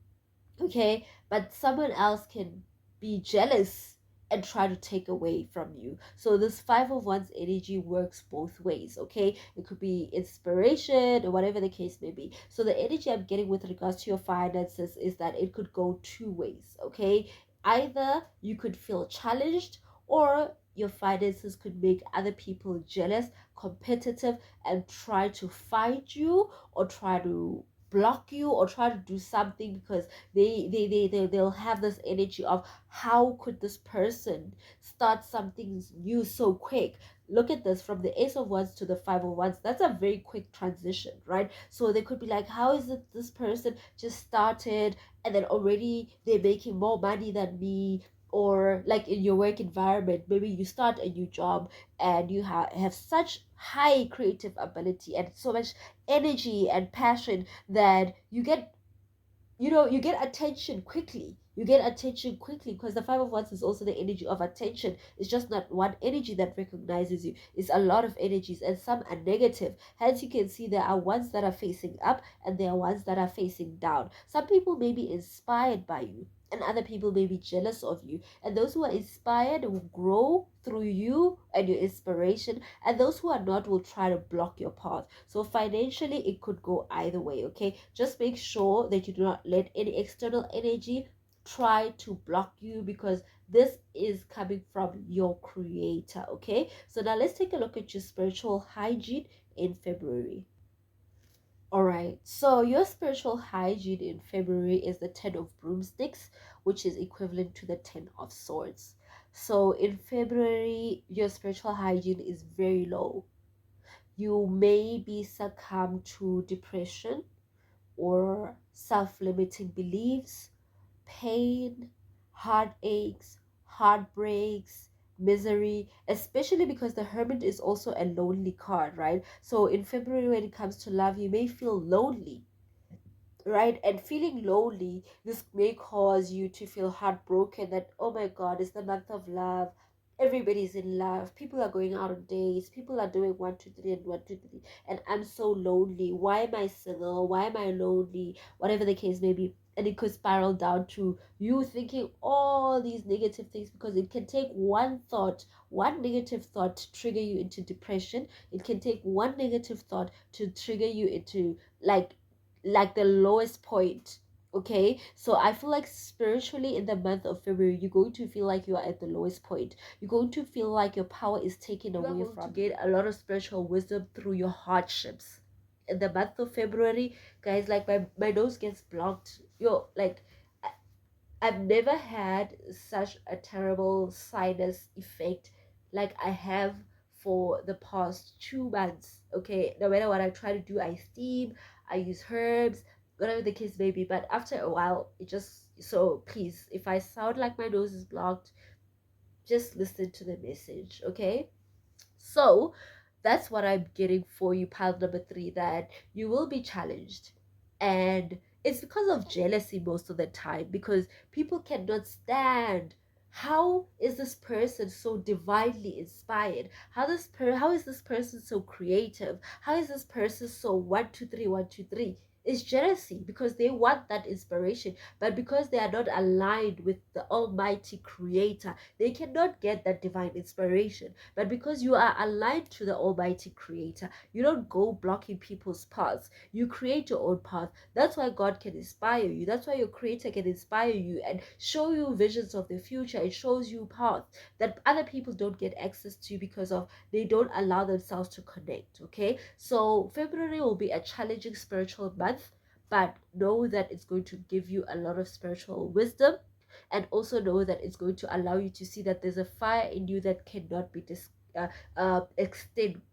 okay, but someone else can be jealous and try to take away from you. So this Five of Wands energy works both ways, okay? It could be inspiration or whatever the case may be. So the energy I'm getting with regards to your finances is that it could go two ways, okay? Either you could feel challenged, or your finances could make other people jealous, competitive, and try to fight you or try to block you or try to do something, because they'll have this energy of, how could this person start something new so quick? Look at this, from the Ace of Wands to the Five of Wands. That's a very quick transition, right? So they could be like, how is it this person just started and then already they're making more money than me? Or like in your work environment, maybe you start a new job and you have such high creative ability and so much energy and passion that you get attention quickly. You get attention quickly because the Five of Wands is also the energy of attention. It's just not one energy that recognizes you. It's a lot of energies, and some are negative. Hence, you can see there are ones that are facing up and there are ones that are facing down. Some people may be inspired by you, and other people may be jealous of you. And those who are inspired will grow through you and your inspiration, and those who are not will try to block your path. So financially, it could go either way, okay? Just make sure that you do not let any external energy try to block you, because this is coming from your creator, okay? So now let's take a look at your spiritual hygiene in February. All right, so your spiritual hygiene in February is the 10 of broomsticks, which is equivalent to the 10 of swords. So in February, your spiritual hygiene is very low. You may be succumb to depression or self-limiting beliefs, pain, heartaches, heartbreaks, misery, especially because the Hermit is also a lonely card, right? So in February, when it comes to love, you may feel lonely, right? And feeling lonely, this may cause you to feel heartbroken that, oh my God, it's the month of love. Everybody's in love. People are going out on dates. People are doing one, two, three, and one, two, three. And I'm so lonely. Why am I single? Why am I lonely? Whatever the case may be. And it could spiral down to you thinking all these negative things, because it can take one thought, one negative thought to trigger you into depression. It can take one negative thought to trigger you into like the lowest point. Okay, so I feel like spiritually in the month of February, you're going to feel like you are at the lowest point. You're going to feel like your power is taken away from you. You're going to get a lot of spiritual wisdom through your hardships in the month of February. Guys, like my nose gets blocked. I've never had such a terrible sinus effect like I have for the past 2 months. Okay, no matter what I try to do, I steam, I use herbs, whatever the case may be. But after a while, it just, so please, if I sound like my nose is blocked, just listen to the message, okay? So that's what I'm getting for you, pile number three, that you will be challenged. And it's because of jealousy most of the time, because people cannot stand, how is this person so divinely inspired? How is this person so creative? How is this person so 1 2 3 1 2 3? It's jealousy, because they want that inspiration, but because they are not aligned with the Almighty Creator, they cannot get that divine inspiration. But because you are aligned to the Almighty Creator, you don't go blocking people's paths. You create your own path. That's why God can inspire you. That's why your Creator can inspire you and show you visions of the future. It shows you paths that other people don't get access to, because of they don't allow themselves to connect. Okay, so February will be a challenging spiritual month, but know that it's going to give you a lot of spiritual wisdom, and also know that it's going to allow you to see that there's a fire in you that cannot be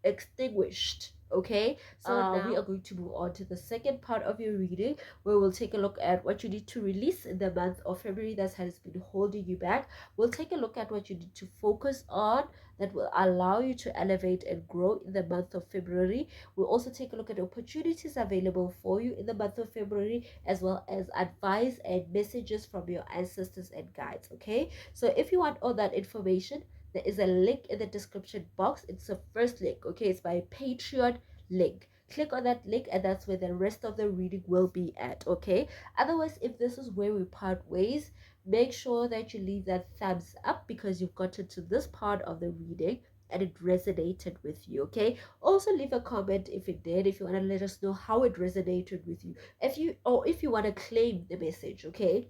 extinguished. Okay, so now we are going to move on to the second part of your reading, where we'll take a look at what you need to release in the month of February that has been holding you back. We'll take a look at what you need to focus on that will allow you to elevate and grow in the month of February. We'll also take a look at opportunities available for you in the month of February, as well as advice and messages from your ancestors and guides. Okay, so if you want all that information, there is a link in the description box. It's the first link. Okay, it's my Patreon link. Click on that link, and that's where the rest of the reading will be at. Okay, otherwise, if this is where we part ways, make sure that you leave that thumbs up, because you've gotten to this part of the reading and it resonated with you. Okay, also leave a comment if it did, if you want to let us know how it resonated with you, if you want to claim the message. Okay,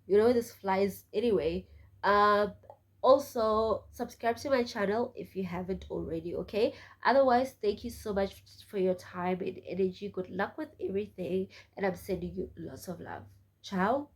you know this flies anyway. Also, subscribe to my channel if you haven't already, okay? Otherwise, thank you so much for your time and energy. Good luck with everything, and I'm sending you lots of love. Ciao.